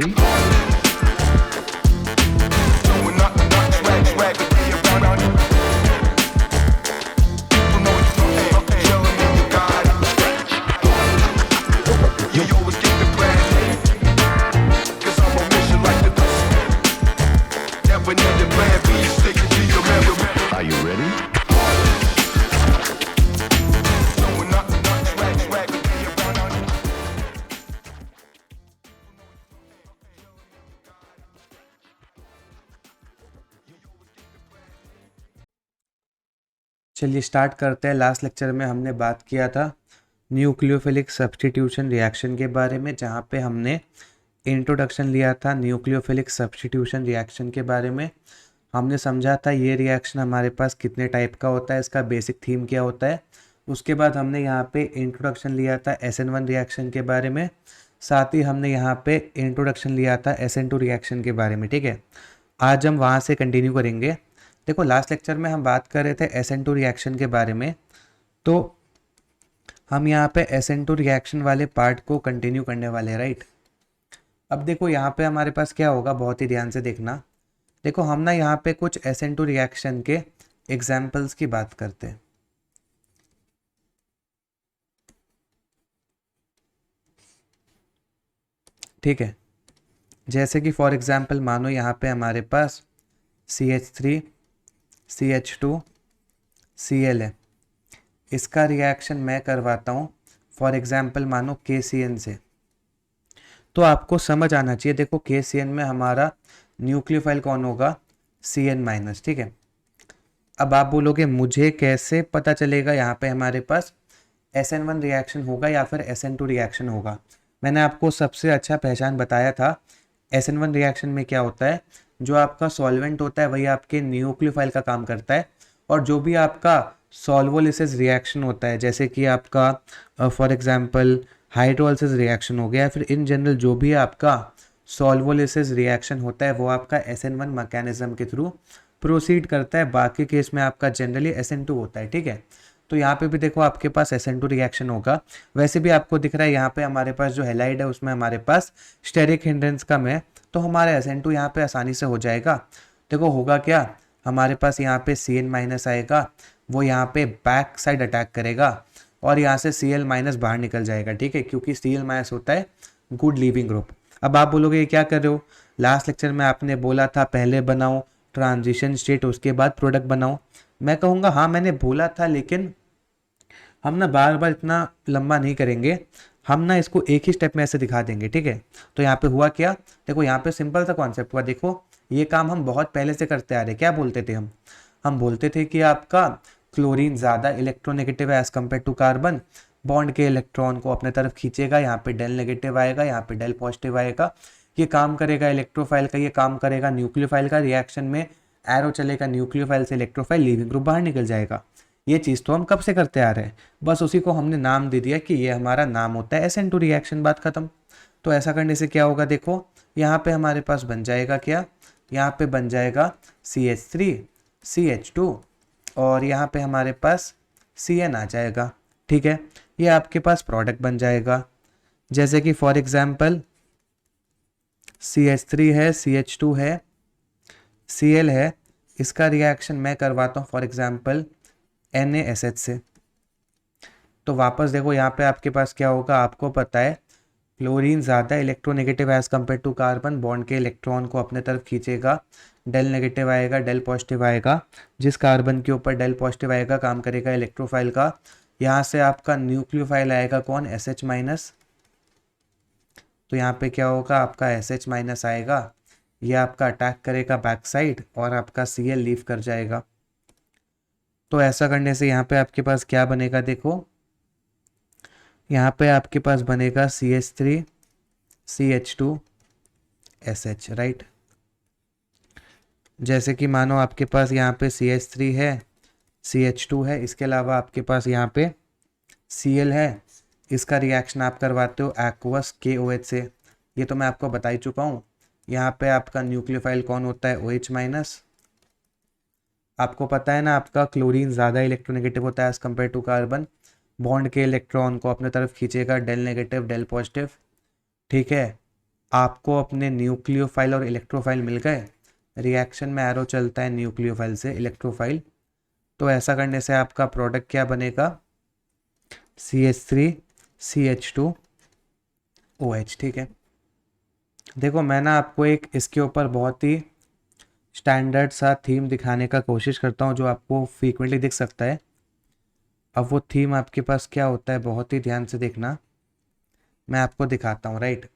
ready? Are you ready? चलिए start करते हैं। लास्ट लेक्चर में हमने बात किया था न्यूक्लियोफिलिक सब्स्टिट्यूशन रिएक्शन के बारे में, जहाँ पे हमने इंट्रोडक्शन लिया था न्यूक्लियोफिलिक सब्स्टिट्यूशन रिएक्शन के बारे में। हमने समझा था ये रिएक्शन हमारे पास कितने टाइप का होता है, इसका बेसिक थीम क्या होता है। उसके बाद हमने यहाँ पे इंट्रोडक्शन लिया था SN1 रिएक्शन के बारे में, साथ ही हमने यहाँ पे इंट्रोडक्शन लिया था SN2 रिएक्शन के बारे में। ठीक है, आज हम वहाँ से कंटिन्यू करेंगे। देखो लास्ट लेक्चर में हम बात कर रहे थे SN2 रिएक्शन के बारे में, तो हम यहाँ पे SN2 रिएक्शन वाले पार्ट को कंटिन्यू करने वाले हैं, राइट। अब देखो यहाँ पे हमारे पास क्या होगा, बहुत ही ध्यान से देखना। देखो हम ना यहाँ पे कुछ SN2 रिएक्शन के एग्जाम्पल्स की बात करते हैं। ठीक है, जैसे कि फॉर एग्जाम्पल मानो यहाँ पे हमारे पास CH3 CH2 Cl है। इसका रिएक्शन मैं करवाता हूँ फॉर एग्जाम्पल मानो KCN से। तो आपको समझ आना चाहिए, देखो KCN में हमारा न्यूक्लियोफाइल कौन होगा, CN-। ठीक है, अब आप बोलोगे मुझे कैसे पता चलेगा यहाँ पे हमारे पास SN1 रिएक्शन होगा या फिर SN2 रिएक्शन होगा। मैंने आपको सबसे अच्छा पहचान बताया था। SN1 रिएक्शन में क्या होता है, जो आपका सॉल्वेंट होता है वही आपके न्यूक्लियोफाइल का काम करता है, और जो भी आपका सॉल्वोलिसिस रिएक्शन होता है, जैसे कि आपका फॉर एग्जांपल हाइड्रोलिसिस रिएक्शन हो गया, फिर इन जनरल जो भी आपका सॉल्वोलिसिस रिएक्शन होता है वो आपका SN1 मैकेनिज्म के थ्रू प्रोसीड करता है। बाकी केस में आपका जनरली SN2 होता है। ठीक है, तो यहाँ पे भी देखो आपके पास SN2 रिएक्शन होगा। वैसे भी आपको दिख रहा है यहाँ पे हमारे पास जो हैलाइड है उसमें हमारे पास स्टेरिक हिंड्रेंस कम है, तो हमारा SN2 यहाँ पे आसानी से हो जाएगा। देखो होगा क्या, हमारे पास यहाँ पे Cn- आएगा, वो यहाँ पे बैक साइड अटैक करेगा और यहाँ से Cl- बाहर निकल जाएगा। ठीक है, क्योंकि Cl- होता है गुड लीविंग ग्रुप। अब आप बोलोगे ये क्या कर रहे हो, लास्ट लेक्चर में आपने बोला था पहले बनाओ ट्रांजिशन स्टेट उसके बाद प्रोडक्ट बनाओ। मैं कहूँगा हाँ मैंने बोला था, लेकिन हम ना बार बार इतना लंबा नहीं करेंगे, हम ना इसको एक ही स्टेप में ऐसे दिखा देंगे। ठीक है, तो यहाँ पे हुआ क्या, देखो यहाँ पे सिंपल सा कॉन्सेप्ट हुआ। देखो ये काम हम बहुत पहले से करते आ रहे। क्या बोलते थे हम बोलते थे कि आपका क्लोरीन ज़्यादा इलेक्ट्रोनेगेटिव है as compare to carbon, bond के इलेक्ट्रॉन को अपने तरफ खींचेगा, यहाँ पे डेल नेगेटिव आएगा, यहाँ पे डेल पॉजिटिव आएगा। ये काम करेगा इलेक्ट्रोफाइल का, ये काम करेगा न्यूक्लियोफाइल का। रिएक्शन में एरो चलेगा न्यूक्लियोफाइल से इलेक्ट्रोफाइल, लीविंग ग्रुप बाहर निकल जाएगा। ये चीज़ तो हम कब से करते आ रहे हैं, बस उसी को हमने नाम दे दिया कि ये हमारा नाम होता है SN2 रिएक्शन, बात खत्म। तो ऐसा करने से क्या होगा, देखो यहाँ पे हमारे पास बन जाएगा क्या, यहाँ पे बन जाएगा CH3 CH2 और यहाँ पे हमारे पास Cn आ जाएगा। ठीक है, ये आपके पास प्रोडक्ट बन जाएगा। जैसे कि फॉर एग्जाम्पल CH3 है, CH2 है, Cl है, इसका रिएक्शन मैं करवाता हूँ फॉर एग्जाम्पल NaSH से। तो वापस देखो यहाँ पे आपके पास क्या होगा, आपको पता है क्लोरीन ज़्यादा electronegative as compare to carbon, bond के इलेक्ट्रॉन को अपने तरफ खींचेगा, डेल नेगेटिव आएगा, डेल पॉजिटिव आएगा। जिस कार्बन के ऊपर डेल पॉजिटिव आएगा काम करेगा इलेक्ट्रोफाइल का। यहाँ से आपका न्यूक्लियोफाइल आएगा कौन, SH-। तो यहाँ पे क्या होगा, आपका SH- आएगा, ये आपका अटैक करेगा बैक साइड और आपका Cl लीव कर जाएगा। तो ऐसा करने से यहाँ पे आपके पास क्या बनेगा, देखो यहाँ पे आपके पास बनेगा CH3 CH2 SH, राइट। जैसे कि मानो आपके पास यहाँ पे CH3 है, CH2 है, इसके अलावा आपके पास यहाँ पे Cl है। इसका रिएक्शन आप करवाते हो एक्वस KOH से, ये तो मैं आपको बता ही चुका हूँ। यहाँ पे आपका न्यूक्लियोफाइल कौन होता है, OH-। आपको पता है ना, आपका क्लोरीन ज़्यादा इलेक्ट्रोनेगेटिव होता है as compare to carbon, bond के इलेक्ट्रॉन को अपने तरफ खींचेगा, डेल नेगेटिव डेल पॉजिटिव। ठीक है, आपको अपने न्यूक्लियोफाइल और इलेक्ट्रोफाइल मिल गए, रिएक्शन में एरो चलता है न्यूक्लियोफाइल से इलेक्ट्रोफाइल, तो ऐसा करने से आपका प्रोडक्ट क्या बनेगा, CH3CH2OH। ठीक है, देखो मैं ना आपको एक इसके ऊपर बहुत ही स्टैंडर्ड सा थीम दिखाने का कोशिश करता हूँ जो आपको फ्रीक्वेंटली दिख सकता है। अब वो थीम आपके पास क्या होता है, बहुत ही ध्यान से देखना, मैं आपको दिखाता हूँ, राइट।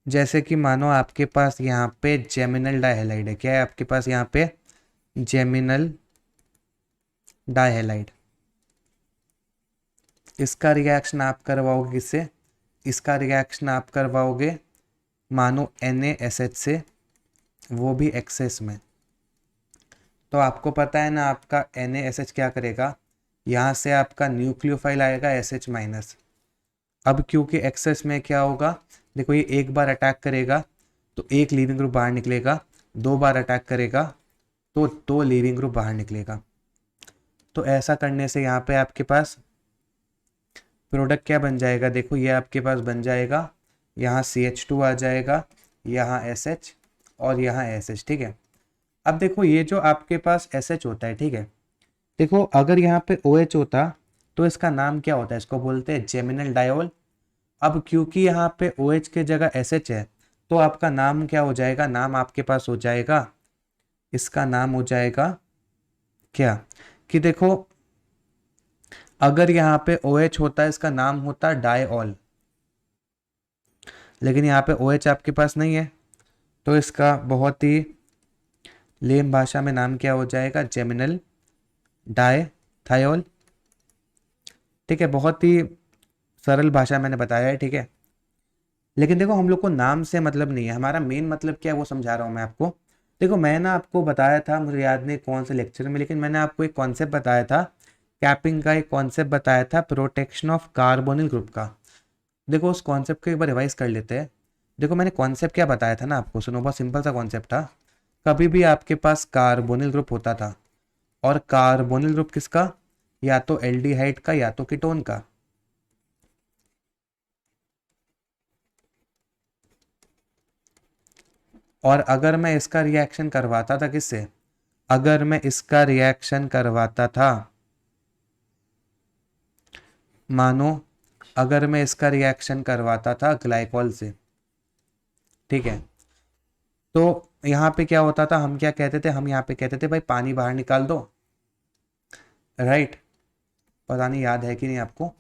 जैसे कि मानो आपके पास यहाँ पे जेमिनल डाइहैलाइड है, क्या है आपके पास यहाँ पे, जेमिनल डाइहैलाइड। इसका रिएक्शन आप करवाओगे किससे, इसका रिएक्शन आप करवाओगे मानो NaSH से, वो भी एक्सेस में। तो आपको पता है ना आपका NaSH क्या करेगा, यहाँ से आपका न्यूक्लियोफाइल आएगा SH माइनस। अब क्योंकि एक्सेस में क्या होगा, देखो ये एक बार अटैक करेगा तो एक लीविंग ग्रुप बाहर निकलेगा, दो बार अटैक करेगा तो दो लीविंग ग्रुप बाहर निकलेगा। तो ऐसा करने से यहाँ पे आपके पास प्रोडक्ट क्या बन जाएगा, देखो ये आपके पास बन जाएगा, यहाँ CH2 आ जाएगा, यहाँ SH और यहाँ SH। ठीक है, अब देखो ये जो आपके पास SH होता है, ठीक है, देखो अगर यहाँ पे OH होता तो इसका नाम क्या होता है, इसको बोलते हैं जेमिनल डायोल। अब क्योंकि यहाँ पे OH के जगह SH है तो आपका नाम क्या हो जाएगा, नाम आपके पास हो जाएगा, इसका नाम हो जाएगा क्या, कि देखो अगर यहाँ पे OH होता है इसका नाम होता डायऑल, लेकिन यहाँ पे OH आपके पास नहीं है तो इसका बहुत ही लेम भाषा में नाम क्या हो जाएगा, जेमिनल डायथायोल। ठीक है, बहुत ही सरल भाषा मैंने बताया है, ठीक है। लेकिन देखो हम लोग को नाम से मतलब नहीं है, हमारा मेन मतलब क्या है वो समझा रहा हूँ मैं आपको। देखो मैं ना आपको बताया था, मुझे याद नहीं कौन से लेक्चर में, लेकिन मैंने आपको एक कॉन्सेप्ट बताया था, कैपिंग का एक कॉन्सेप्ट बताया था, प्रोटेक्शन ऑफ कार्बोनिल ग्रुप का। देखो उस कॉन्सेप्ट को एक बार रिवाइज कर लेते हैं। देखो मैंने कॉन्सेप्ट क्या बताया था ना आपको, सुनो, बहुत सिंपल सा कॉन्सेप्ट था। कभी भी आपके पास कार्बोनिल ग्रुप होता था, और कार्बोनिल ग्रुप किसका, या तो एल्डिहाइड का या तो कीटोन का। और अगर मैं इसका रिएक्शन करवाता था किससे, अगर मैं इसका रिएक्शन करवाता था, मानो अगर मैं इसका रिएक्शन करवाता था ग्लाइकॉल से, ठीक है, तो यहाँ पे क्या होता था, हम क्या कहते थे, हम यहाँ पे कहते थे भाई पानी बाहर निकाल दो, राइट। पता नहीं याद है कि नहीं आपको।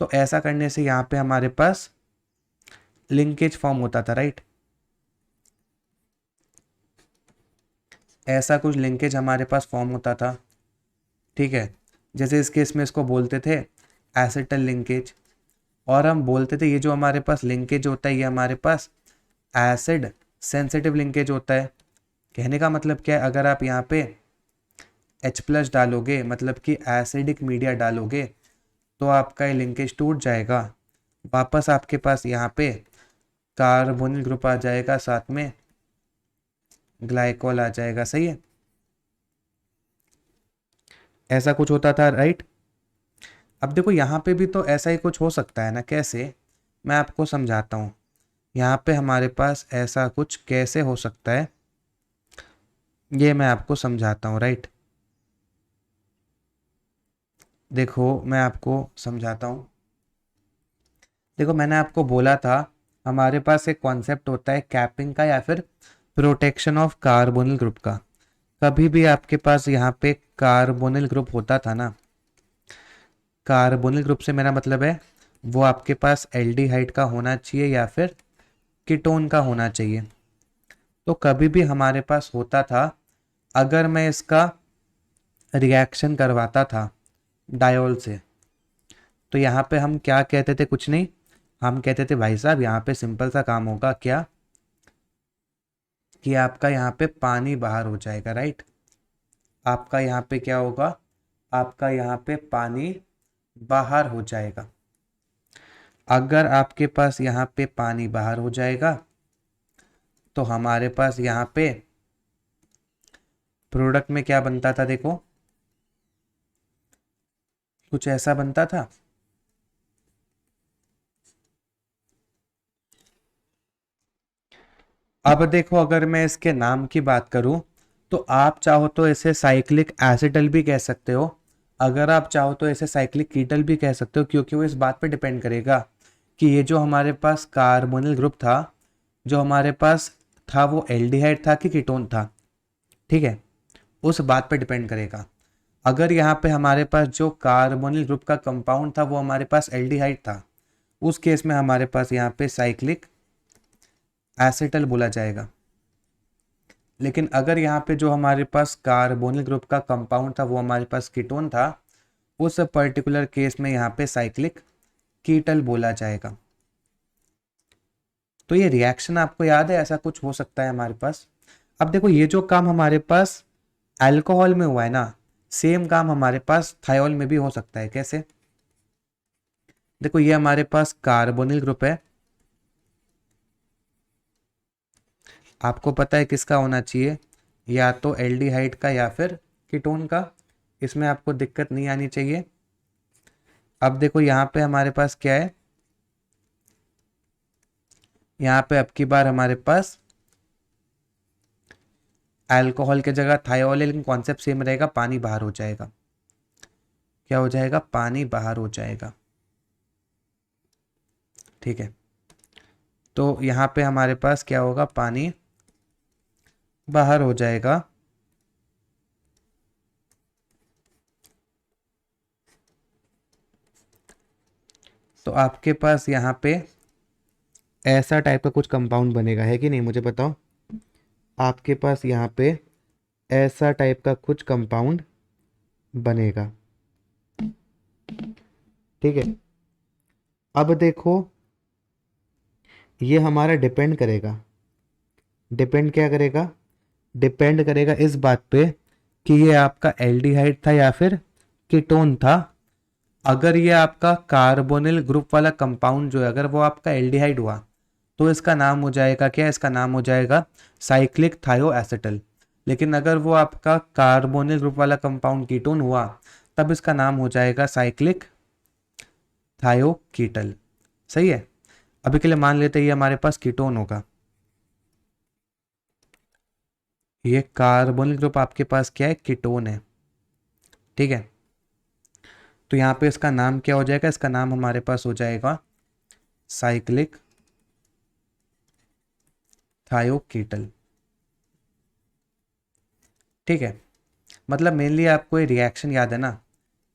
तो ऐसा करने से यहाँ पे हमारे पास लिंकेज फॉर्म होता था, राइट। ऐसा कुछ लिंकेज हमारे पास फॉर्म होता था, ठीक है। जैसे इस केस में इसको बोलते थे एसिटल लिंकेज, और हम बोलते थे ये जो हमारे पास लिंकेज होता है ये हमारे पास एसिड सेंसिटिव लिंकेज होता है। कहने का मतलब क्या है, अगर आप यहाँ पे H+ डालोगे, मतलब कि एसिडिक मीडिया डालोगे, तो आपका ये लिंकेज टूट जाएगा, वापस आपके पास यहाँ पे कार्बोनिल ग्रुप आ जाएगा, साथ में ग्लाइकोल आ जाएगा, सही है। ऐसा कुछ होता था, राइट। अब देखो यहाँ पे भी तो ऐसा ही कुछ हो सकता है ना, कैसे, मैं आपको समझाता हूँ। यहाँ पे हमारे पास ऐसा कुछ कैसे हो सकता है, ये मैं आपको समझाता हूँ, राइट। देखो मैं आपको समझाता हूँ। देखो मैंने आपको बोला था हमारे पास एक कॉन्सेप्ट होता है कैपिंग का या फिर प्रोटेक्शन ऑफ कार्बोनिल ग्रुप का। कभी भी आपके पास यहाँ पे कार्बोनिल ग्रुप होता था ना, कार्बोनिल ग्रुप से मेरा मतलब है वो आपके पास एल्डिहाइड का होना चाहिए या फिर कीटोन का होना चाहिए। तो कभी भी हमारे पास होता था, अगर मैं इसका रिएक्शन करवाता था डायोल से, तो यहाँ पे हम क्या कहते थे, कुछ नहीं, हम कहते थे भाई साहब यहाँ पे सिंपल सा काम होगा क्या, कि आपका यहाँ पे पानी बाहर हो जाएगा, राइट। आपका यहाँ पे क्या होगा, आपका यहाँ पे पानी बाहर हो जाएगा। अगर आपके पास यहाँ पे पानी बाहर हो जाएगा तो हमारे पास यहाँ पे प्रोडक्ट में क्या बनता था, देखो कुछ ऐसा बनता था, अब देखो अगर मैं इसके नाम की बात करूं तो आप चाहो तो इसे साइक्लिक एसिटल भी कह सकते हो, अगर आप चाहो तो इसे साइक्लिक कीटल भी कह सकते हो, क्योंकि वो इस बात पे डिपेंड करेगा कि ये जो हमारे पास कार्बोनिल ग्रुप था, जो हमारे पास था, वो एल्डिहाइड था कि कीटोन था। ठीक है, उस बात पे डिपेंड करेगा। अगर यहाँ पे हमारे पास जो कार्बोनिल ग्रुप का कंपाउंड था वो हमारे पास एल्डिहाइड था, उस केस में हमारे पास यहाँ पे साइक्लिक एसिटल बोला जाएगा। लेकिन अगर यहाँ पे जो हमारे पास कार्बोनिल ग्रुप का कंपाउंड था वो हमारे पास कीटोन था, उस पर्टिकुलर केस में यहाँ पे साइक्लिक कीटल बोला जाएगा। तो ये रिएक्शन आपको याद है, ऐसा कुछ हो सकता है हमारे पास। अब देखो ये जो काम हमारे पास अल्कोहल में हुआ है ना, सेम काम हमारे पास थायोल में भी हो सकता है। कैसे? देखो ये हमारे पास कार्बोनिल ग्रुप है, आपको पता है किसका होना चाहिए, या तो एल्डिहाइड का या फिर कीटोन का, इसमें आपको दिक्कत नहीं आनी चाहिए। अब देखो यहाँ पे हमारे पास क्या है, यहाँ पे अब की बार हमारे पास अल्कोहल के जगह थायोल है, लेकिन कॉन्सेप्ट सेम रहेगा, पानी बाहर हो जाएगा। क्या हो जाएगा? पानी बाहर हो जाएगा। ठीक है, तो यहाँ पे हमारे पास क्या होगा, पानी बाहर हो जाएगा। तो आपके पास यहाँ पे ऐसा टाइप का कुछ कंपाउंड बनेगा, है कि नहीं? मुझे बताओ, आपके पास यहाँ पे ऐसा टाइप का कुछ कंपाउंड बनेगा। ठीक है, अब देखो ये हमारा डिपेंड करेगा, डिपेंड क्या करेगा, डिपेंड करेगा इस बात पे कि ये आपका एल्डिहाइड था या फिर कीटोन था। अगर ये आपका कार्बोनिल ग्रुप वाला कंपाउंड जो है, अगर वो आपका एल्डिहाइड हुआ तो इसका नाम हो जाएगा क्या, इसका नाम हो जाएगा साइक्लिक थायोएसिटल। लेकिन अगर वो आपका कार्बोनिल ग्रुप वाला कंपाउंड कीटोन हुआ तब इसका नाम हो जाएगा साइक्लिक थायोकीटल। सही है, अभी के लिए मान लेते हैं ये हमारे पास कीटोन होगा, ये कार्बोनिल ग्रुप आपके पास क्या है, कीटोन है। ठीक है, तो यहाँ पे इसका नाम क्या हो जाएगा, इसका नाम हमारे पास हो जाएगा साइक्लिक थायोकीटल। ठीक है, मतलब मेनली आपको ये रिएक्शन याद है ना,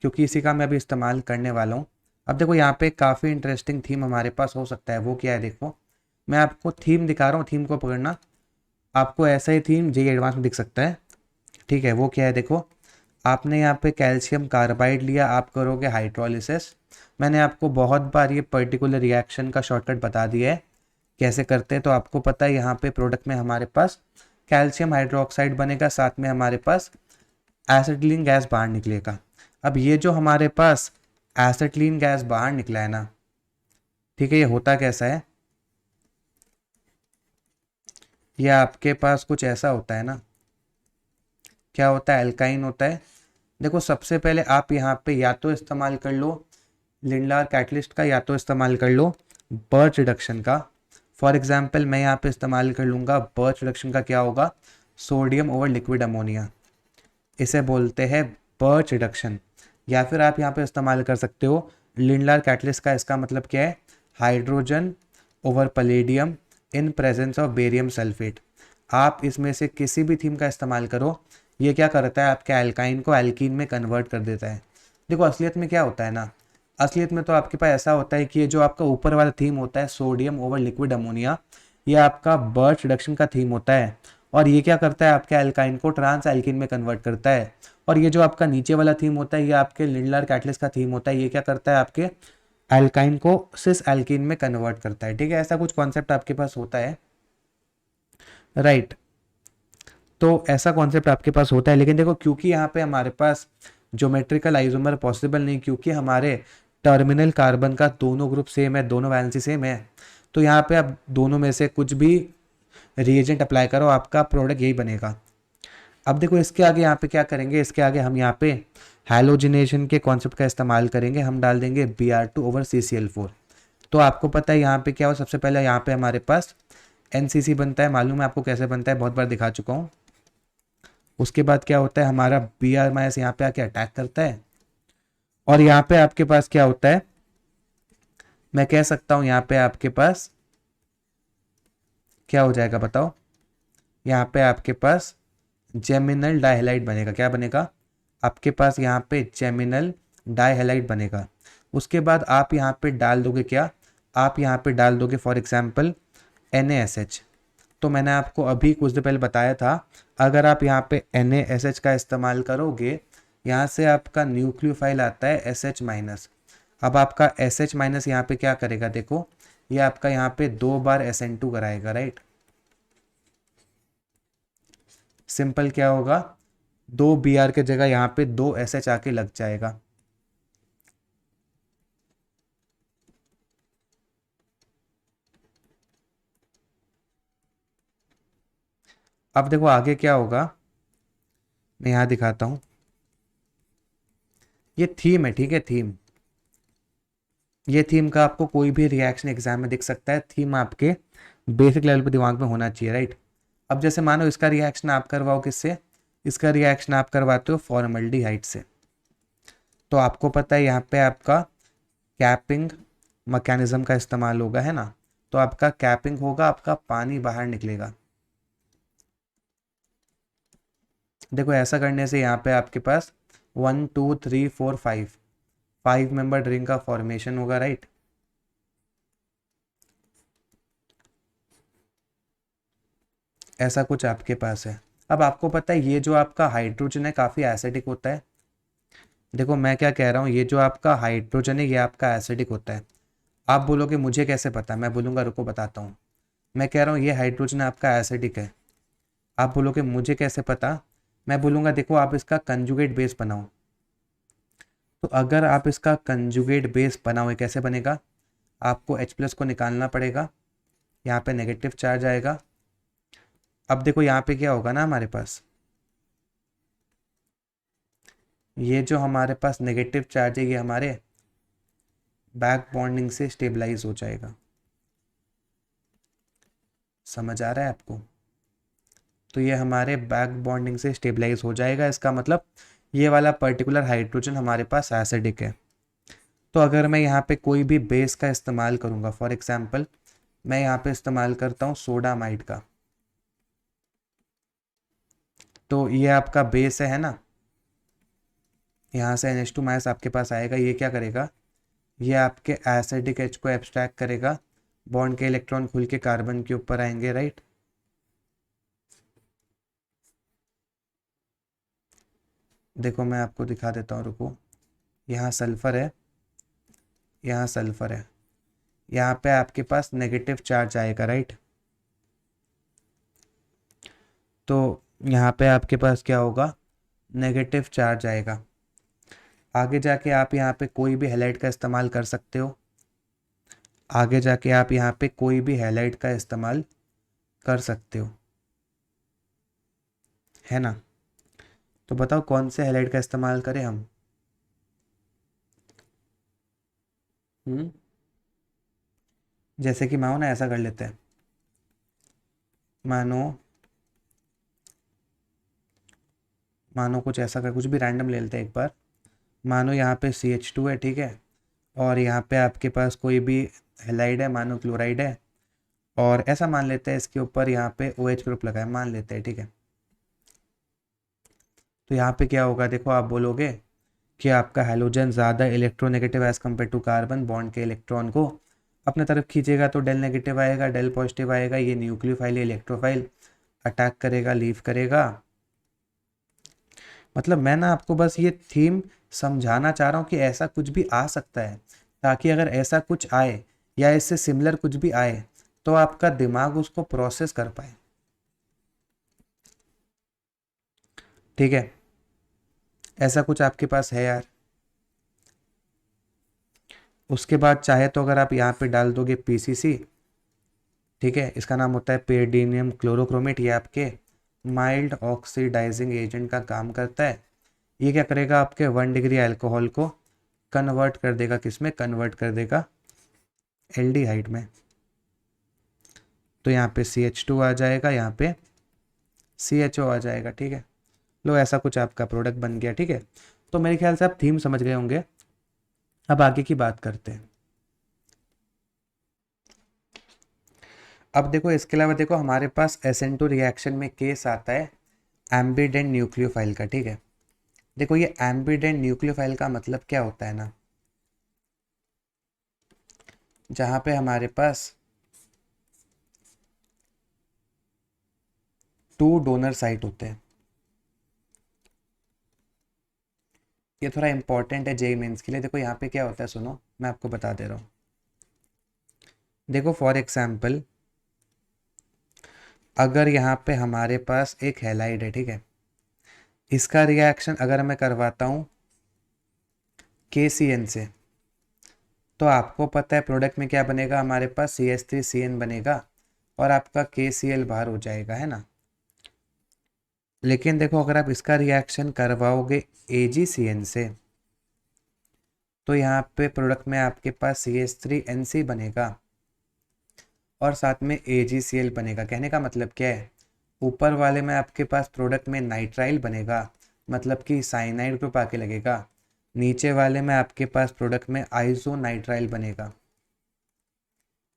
क्योंकि इसी का मैं अभी इस्तेमाल करने वाला हूँ। अब देखो यहाँ पे काफ़ी इंटरेस्टिंग थीम हमारे पास हो सकता है, वो क्या है देखो, मैं आपको थीम दिखा रहा हूँ, थीम को पकड़ना। आपको ऐसा ही थीम जेईई एडवांस में दिख सकता है। ठीक है, वो क्या है देखो, आपने यहाँ पे कैल्शियम कार्बाइड लिया, आप करोगे हाइड्रोलिसिस। मैंने आपको बहुत बार ये पर्टिकुलर रिएक्शन का शॉर्टकट बता दिया है कैसे करते हैं, तो आपको पता है यहाँ पे प्रोडक्ट में हमारे पास कैल्शियम हाइड्रोक्साइड बनेगा, साथ में हमारे पास एसिटिलीन गैस बाहर निकलेगा। अब ये जो हमारे पास एसिटिलीन गैस बाहर निकला है ना, ठीक है, ये होता कैसा है, ये आपके पास कुछ ऐसा होता है ना, क्या होता है, एल्काइन होता है। देखो सबसे पहले आप यहाँ पे या तो इस्तेमाल कर लो लिंडलार कैटलिस्ट का, या तो इस्तेमाल कर लो बर्च रिडक्शन का। फॉर एग्जांपल मैं यहाँ पे इस्तेमाल कर लूँगा बर्च रिडक्शन का, क्या होगा, सोडियम ओवर लिक्विड अमोनिया, इसे बोलते हैं बर्च रिडक्शन। या फिर आप यहाँ पे इस्तेमाल कर सकते हो लिंडलार कैटलिस्ट का, इसका मतलब क्या है, hydrogen over Palladium in presence of barium sulphate. आप इसमें से किसी भी थीम का इस्तेमाल करो, ये क्या करता है, आपके एल्काइन को एल्कीन में कन्वर्ट कर देता है। देखो असलियत में क्या होता है ना, असलियत में तो आपके पास ऐसा होता है कि ये जो आपका ऊपर वाला थीम होता है सोडियम ओवर लिक्विड अमोनिया, ये आपका बर्च रिडक्शन का थीम होता है, और ये क्या करता है, आपके एल्काइन को ट्रांस एल्कीन में कन्वर्ट करता है। और ये जो आपका नीचे वाला थीम होता है, ये आपके लिंडलर कैटलिस्ट का थीम होता है, ये क्या करता है, आपके एल्काइन को सिस एल्कीन में कन्वर्ट करता है। ठीक है, ऐसा कुछ कॉन्सेप्ट आपके पास होता है, राइट। तो ऐसा कॉन्सेप्ट आपके पास होता है, लेकिन देखो क्योंकि यहाँ पे हमारे पास ज्योमेट्रिकल आइसोमर पॉसिबल नहीं, क्योंकि हमारे टर्मिनल कार्बन का दोनों ग्रुप सेम है, दोनों वैलेंसी सेम है, तो यहाँ पे आप दोनों में से कुछ भी रिएजेंट अप्लाई करो, आपका प्रोडक्ट यही बनेगा। अब देखो इसके आगे यहाँ पे क्या करेंगे, इसके आगे हम यहाँ पे हैलोजिनेशन के कॉन्सेप्ट का इस्तेमाल करेंगे, हम डाल देंगे Br2 ओवर CCl4। तो आपको पता है यहाँ पे क्या हो, सबसे पहले यहाँ पे हमारे पास NCC बनता है, मालूम है आपको कैसे बनता है, बहुत बार दिखा चुका हूँ। उसके बाद क्या होता है, हमारा Br माइनस यहाँ पे आके अटैक करता है, और यहाँ पे आपके पास क्या होता है, मैं कह सकता हूँ यहाँ पे आपके पास क्या हो जाएगा बताओ, यहाँ पे आपके पास जेमिनल डाइहैलाइड बनेगा। क्या बनेगा आपके पास, यहाँ पे जेमिनल डाइहैलाइड बनेगा। उसके बाद आप यहाँ पे डाल दोगे क्या, आप यहाँ पे डाल दोगे फॉर एग्जांपल NaSH। तो मैंने आपको अभी कुछ देर पहले बताया था, अगर आप यहाँ पे NaSH का इस्तेमाल करोगे, यहाँ से आपका न्यूक्लियोफाइल आता है SH माइनस। अब आपका SH माइनस यहाँ पे क्या करेगा, देखो ये आपका यहाँ पे 2 बार SN2 कराएगा, राइट। सिंपल क्या होगा, 2 Br के जगह यहाँ पे 2 SH आके लग जाएगा। अब देखो आगे क्या होगा, मैं यहाँ दिखाता हूँ। ये थीम है, ठीक है, थीम। ये थीम का आपको कोई भी रिएक्शन एग्जाम में दिख सकता है। थीम आपके बेसिक लेवल पे दिमाग में होना चाहिए, राइट। अब जैसे मानो इसका रिएक्शन आप करवाओ किससे, इसका रिएक्शन आप करवाते हो फॉर्मल्डिहाइड से। तो आपको पता है यहाँ पे आपका कैपिंग मैकेनिज्म का इस्तेमाल होगा, है ना। तो आपका कैपिंग होगा, आपका पानी बाहर निकलेगा। देखो ऐसा करने से यहाँ पे आपके पास 1 2 3 4 5 मेंबर रिंग का फॉर्मेशन होगा, राइट। ऐसा कुछ आपके पास है। अब आपको पता है ये जो आपका हाइड्रोजन है काफ़ी एसिडिक होता है। देखो मैं क्या कह रहा हूँ, ये जो आपका हाइड्रोजन है ये आपका एसिडिक होता है। आप बोलोगे मुझे कैसे पता, मैं बोलूँगा रुको बताता हूँ। मैं कह रहा हूँ ये हाइड्रोजन आपका एसिडिक है, आप बोलोगे मुझे कैसे पता, मैं बोलूँगा देखो आप इसका कंजुगेट बेस बनाओ। तो अगर आप इसका कंजुगेट बेस बनाओ, कैसे बनेगा, आपको H+ को निकालना पड़ेगा, यहाँ पे नेगेटिव चार्ज आएगा। अब देखो यहाँ पे क्या होगा ना, हमारे पास ये जो हमारे पास नेगेटिव चार्ज है ये हमारे बैक बॉन्डिंग से स्टेबलाइज हो जाएगा। समझ आ रहा है आपको, तो ये हमारे बैक बॉन्डिंग से स्टेबलाइज हो जाएगा। इसका मतलब ये वाला पर्टिकुलर हाइड्रोजन हमारे पास एसिडिक है। तो अगर मैं यहाँ पे कोई भी बेस का इस्तेमाल करूँगा, फॉर एग्जांपल मैं यहाँ पे इस्तेमाल करता हूँ सोडामाइड का, तो ये आपका बेस है ना, यहाँ से NH2 माइनस आपके पास आएगा। ये क्या करेगा, ये आपके एसिडिक H को एब्स्ट्रैक्ट करेगा, बॉन्ड के इलेक्ट्रॉन खुल के कार्बन के ऊपर आएंगे, राइट। देखो मैं आपको दिखा देता हूँ, रुको। यहाँ सल्फर है, यहाँ सल्फर है, यहाँ पे आपके पास नेगेटिव चार्ज आएगा, राइट। तो यहाँ पे आपके पास क्या होगा, नेगेटिव चार्ज आएगा। आगे जाके आप यहाँ पे कोई भी हैलाइड का इस्तेमाल कर सकते हो, आगे जाके आप यहाँ पे कोई भी हैलाइड का इस्तेमाल कर सकते हो, है ना। तो बताओ कौन से हैलाइड का इस्तेमाल करें हम। हम्म जैसे कि मानो ना ऐसा कर लेते हैं, मानो मानो कुछ ऐसा कर, कुछ भी रैंडम ले लेते हैं एक बार। मानो यहाँ पे CH2 है, ठीक है, और यहाँ पे आपके पास कोई भी हैलाइड है, मानो क्लोराइड है, और ऐसा मान लेते हैं इसके ऊपर यहाँ पे OH ग्रुप लगा है, मान लेते हैं, ठीक है। तो यहाँ पे क्या होगा, देखो आप बोलोगे कि आपका हैलोजन ज़्यादा electronegative as compare to carbon, bond के इलेक्ट्रॉन को अपने तरफ खींचेगा तो डेल नेगेटिव आएगा, डेल पॉजिटिव आएगा। ये न्यूक्लियोफाइल या इलेक्ट्रोफाइल अटैक करेगा, लीव करेगा। मतलब मैं ना आपको बस ये थीम समझाना चाह रहा हूँ कि ऐसा कुछ भी आ सकता है, ताकि अगर ऐसा कुछ आए या इससे सिमिलर कुछ भी आए तो आपका दिमाग उसको प्रोसेस कर पाए, ठीक है। ऐसा कुछ आपके पास है यार। उसके बाद चाहे तो अगर आप यहाँ पे डाल दोगे PCC, ठीक है, इसका नाम होता है पेरिडीनियम क्लोरोक्रोमेट। ये आपके माइल्ड ऑक्सीडाइजिंग एजेंट का काम करता है। ये क्या करेगा, आपके 1 डिग्री अल्कोहल को कन्वर्ट कर देगा, किस में कन्वर्ट कर देगा, एल्डिहाइड में। तो यहाँ पे CH2 आ जाएगा, यहाँ पे CHO आ जाएगा। ठीक है, लो ऐसा कुछ आपका प्रोडक्ट बन गया। ठीक है, तो मेरे ख्याल से आप थीम समझ गए होंगे। अब आगे की बात करते हैं। अब देखो इसके अलावा देखो हमारे पास SN2 रिएक्शन में केस आता है एम्बिडेंट न्यूक्लियोफाइल का। ठीक है, देखो ये एम्बिडेंट न्यूक्लियोफाइल का मतलब क्या होता है ना, जहां पे हमारे पास 2 डोनर साइट होते हैं। ये थोड़ा इंपॉर्टेंट है जेईई मेंस के लिए। देखो यहाँ पे क्या होता है, सुनो मैं आपको बता दे रहा हूँ। देखो फॉर एग्जाम्पल अगर यहाँ पे हमारे पास एक हैलाइड है, ठीक है, इसका रिएक्शन अगर मैं करवाता हूँ KCN से, तो आपको पता है प्रोडक्ट में क्या बनेगा, हमारे पास CH3CN बनेगा और आपका KCl बाहर हो जाएगा, है ना। लेकिन देखो अगर आप इसका रिएक्शन करवाओगे AgCN से, तो यहाँ पे प्रोडक्ट में आपके पास CH3NC बनेगा और साथ में AgCl बनेगा। कहने का मतलब क्या है, ऊपर वाले में आपके पास प्रोडक्ट में नाइट्राइल बनेगा, मतलब कि साइनाइड ग्रुप आके लगेगा। नीचे वाले में आपके पास प्रोडक्ट में आइसोनाइट्राइल बनेगा,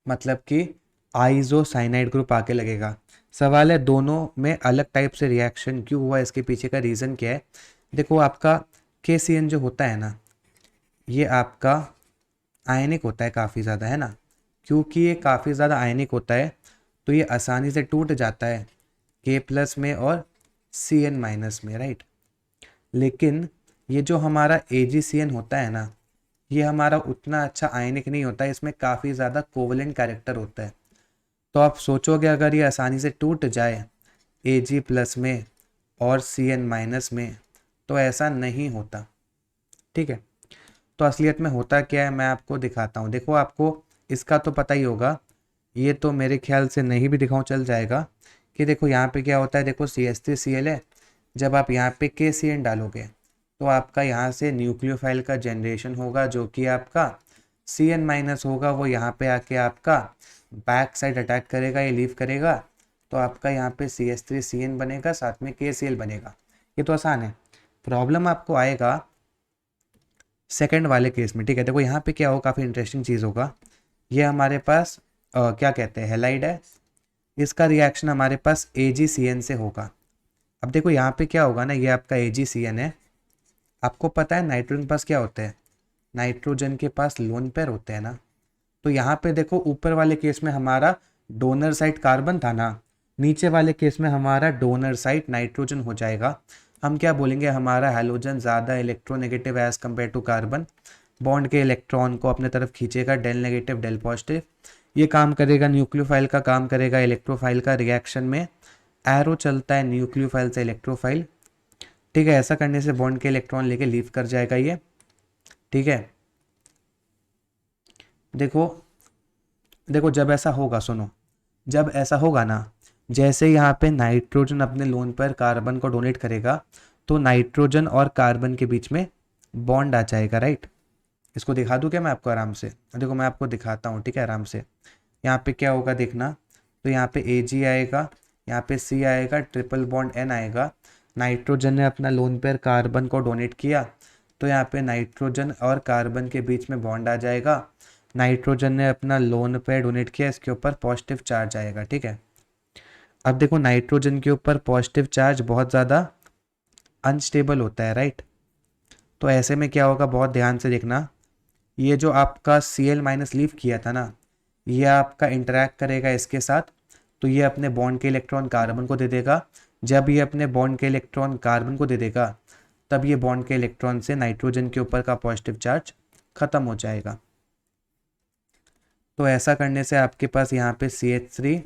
मतलब कि आइसोसाइनाइड ग्रुप आके लगेगा। सवाल है दोनों में अलग टाइप से रिएक्शन क्यों हुआ, इसके पीछे का रीज़न क्या है। देखो आपका KCN जो होता है ना, ये आपका आयनिक होता है काफ़ी ज़्यादा, है ना। क्योंकि ये काफ़ी ज़्यादा आयनिक होता है तो ये आसानी से टूट जाता है K+ में और Cn- में, राइट। लेकिन ये जो हमारा AgCN होता है ना, ये हमारा उतना अच्छा आयनिक नहीं होता है, इसमें काफ़ी ज़्यादा कोवलेंट कैरेक्टर होता है। तो आप सोचोगे अगर ये आसानी से टूट जाए Ag+ में और Cn- में, तो ऐसा नहीं होता। ठीक है, तो असलियत में होता क्या है मैं आपको दिखाता हूँ। देखो आपको इसका तो पता ही होगा, ये तो मेरे ख्याल से नहीं भी दिखाऊं चल जाएगा कि देखो यहाँ पे क्या होता है। देखो CH3Cl है, जब आप यहाँ पे KCN डालोगे तो आपका यहाँ से न्यूक्लियोफाइल का जनरेशन होगा, जो कि आपका Cn- होगा, वो यहाँ पे आके आपका बैक साइड अटैक करेगा, ये लीव करेगा, तो आपका यहाँ पे CH3CN बनेगा, साथ में KCl बनेगा। ये तो आसान है। प्रॉब्लम आपको आएगा सेकंड वाले केस में। ठीक है, देखो यहाँ पे क्या हो, काफ़ी इंटरेस्टिंग चीज़ होगा। ये हमारे पास क्या कहते हैं, हेलाइड है, इसका रिएक्शन हमारे पास AgCN से होगा। अब देखो यहाँ पे क्या होगा ना, ये आपका AgCN है। आपको पता है नाइट्रोजन के पास क्या होते हैं, नाइट्रोजन के पास लोन पेयर होते हैं ना। तो यहाँ पे देखो ऊपर वाले केस में हमारा डोनर साइड कार्बन था ना, नीचे वाले केस में हमारा डोनर साइड नाइट्रोजन हो जाएगा। हम क्या बोलेंगे, हमारा हैलोजन ज़्यादा electronegative as compare to carbon, bond के इलेक्ट्रॉन को अपने तरफ खींचेगा, डेल नेगेटिव डेल पॉजिटिव। ये काम करेगा, न्यूक्लियोफाइल का काम करेगा इलेक्ट्रोफाइल का। रिएक्शन में एरो चलता है न्यूक्लियोफाइल से इलेक्ट्रोफाइल। ठीक है, ऐसा करने से बॉन्ड के इलेक्ट्रॉन लेके लीव कर जाएगा ये। ठीक है, देखो देखो जब ऐसा होगा, सुनो, जब ऐसा होगा ना, जैसे यहाँ पे नाइट्रोजन अपने लोन पर कार्बन को डोनेट करेगा, तो नाइट्रोजन और कार्बन के बीच में बॉन्ड आ जाएगा, राइट। इसको दिखा दूँ क्या मैं आपको आराम से, देखो मैं आपको दिखाता हूँ, ठीक है, आराम से। यहाँ पे क्या होगा देखना, तो यहाँ पे Ag आएगा, यहाँ पे C आएगा, ट्रिपल बॉन्ड N आएगा। नाइट्रोजन ने अपना लोन पेयर कार्बन को डोनेट किया, तो यहाँ पे नाइट्रोजन और कार्बन के बीच में बॉन्ड आ जाएगा। नाइट्रोजन ने अपना लोन पेयर डोनेट किया, इसके ऊपर पॉजिटिव चार्ज आएगा। ठीक है, अब देखो नाइट्रोजन के ऊपर पॉजिटिव चार्ज बहुत ज़्यादा अनस्टेबल होता है, राइट। तो ऐसे में क्या होगा, बहुत ध्यान से देखना, ये जो आपका Cl- लीव किया था ना, ये आपका इंटरैक्ट करेगा इसके साथ, तो ये अपने बॉन्ड के इलेक्ट्रॉन कार्बन को दे देगा। जब ये अपने बॉन्ड के इलेक्ट्रॉन कार्बन को दे देगा, तब ये बॉन्ड के इलेक्ट्रॉन से नाइट्रोजन के ऊपर का पॉजिटिव चार्ज खत्म हो जाएगा। तो ऐसा करने से आपके पास यहाँ पे CH3,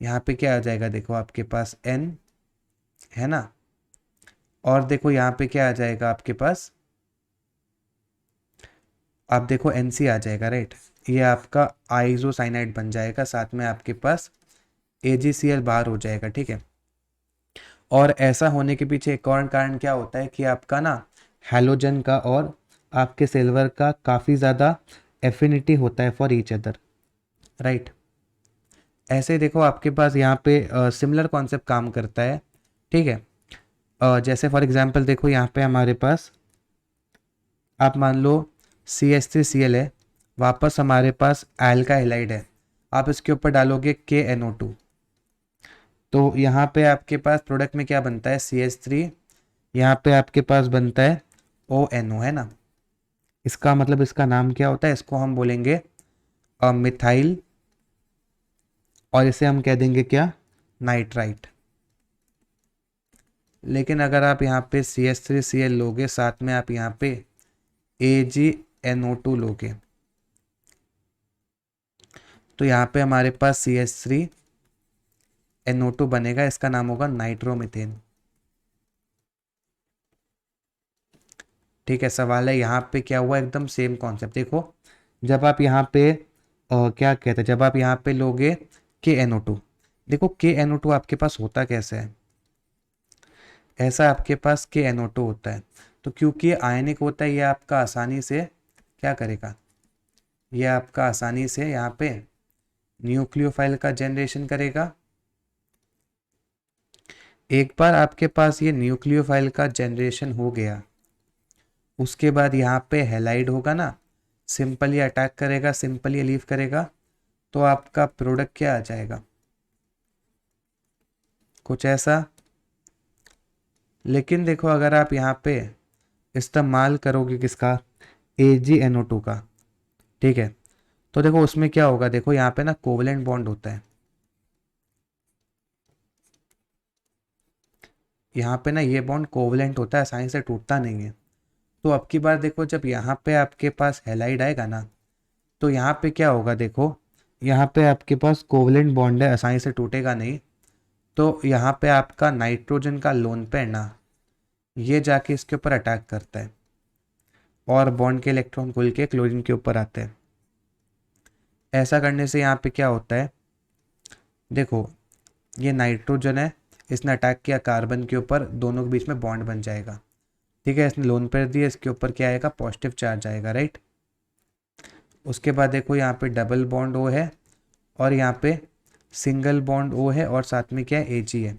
यहाँ पे क्या आ जाएगा, देखो आपके पास N है ना, और देखो यहाँ पे क्या आ जाएगा आपके पास, आप देखो NC आ जाएगा, राइट। ये आपका आइसोसाइनाइड बन जाएगा, साथ में आपके पास AgCl बाहर हो जाएगा। ठीक है, और ऐसा होने के पीछे एक और कारण क्या होता है कि आपका ना हैलोजन का और आपके सिल्वर का काफ़ी ज़्यादा एफिनिटी होता है फॉर ईच अदर, राइट। ऐसे ही देखो आपके पास यहाँ पे सिमिलर कॉन्सेप्ट काम करता है, ठीक है। जैसे फॉर एग्जांपल देखो यहाँ पे हमारे पास, आप मान लो CH3Cl है, वापस हमारे पास एल का हेलाइड है, आप इसके ऊपर डालोगे KNO2, तो यहाँ पे आपके पास प्रोडक्ट में क्या बनता है, CH3, यहाँ पे आपके पास बनता है ONO, है ना। इसका मतलब इसका नाम क्या होता है, इसको हम बोलेंगे मिथाइल, और इसे हम कह देंगे क्या, नाइट्राइट। लेकिन अगर आप यहाँ पे CH3Cl लोगे, साथ में आप यहाँ पे AgNO2 लोगे, तो यहाँ पे हमारे पास CH3NO2 बनेगा, इसका नाम होगा नाइट्रोमीथेन। ठीक है, सवाल है यहाँ पे क्या हुआ, एकदम सेम कॉन्सेप्ट। देखो जब आप यहाँ पे क्या कहते हैं, जब आप यहाँ पे लोगे KNO2, देखो KNO2 आपके पास होता कैसे है, ऐसा आपके पास KNO2 होता है, तो क्योंकि ये आयनिक होता है, ये आपका आसानी से क्या करेगा, ये आपका आसानी से यहाँ पे न्यूक्लियोफाइल का जनरेशन करेगा। एक बार आपके पास ये न्यूक्लियोफाइल का जनरेशन हो गया, उसके बाद यहाँ पे हेलाइड होगा ना, सिंपली अटैक करेगा, सिंपली लीव करेगा, तो आपका प्रोडक्ट क्या आ जाएगा, कुछ ऐसा। लेकिन देखो अगर आप यहाँ पे इस्तेमाल करोगे किसका, AgNO2 का, ठीक है, तो देखो उसमें क्या होगा, देखो यहाँ पे ना कोवलेंट बॉन्ड होता है, यहाँ पे ना ये बॉन्ड कोवलेंट होता है, आसानी से टूटता नहीं है। तो अब की बार देखो जब यहाँ पे आपके पास हेलाइड आएगा ना, तो यहाँ पे क्या होगा, देखो यहाँ पे आपके पास कोवलेंट बॉन्ड है, आसानी से टूटेगा नहीं, तो यहाँ पे आपका नाइट्रोजन का लोन पेयर ना, ये जाके इसके ऊपर अटैक करता है, और बॉन्ड के इलेक्ट्रॉन खुल के क्लोरीन के ऊपर आते हैं। ऐसा करने से यहाँ पे क्या होता है, देखो ये नाइट्रोजन है, इसने अटैक किया कार्बन के ऊपर, दोनों के बीच में बॉन्ड बन जाएगा, ठीक है। इसने लोन पेयर दिया, इसके ऊपर क्या आएगा, पॉजिटिव चार्ज आएगा, राइट। उसके बाद देखो यहाँ पे डबल बॉन्ड O है, और यहाँ पे सिंगल बॉन्ड O है, और साथ में क्या है, Ag है।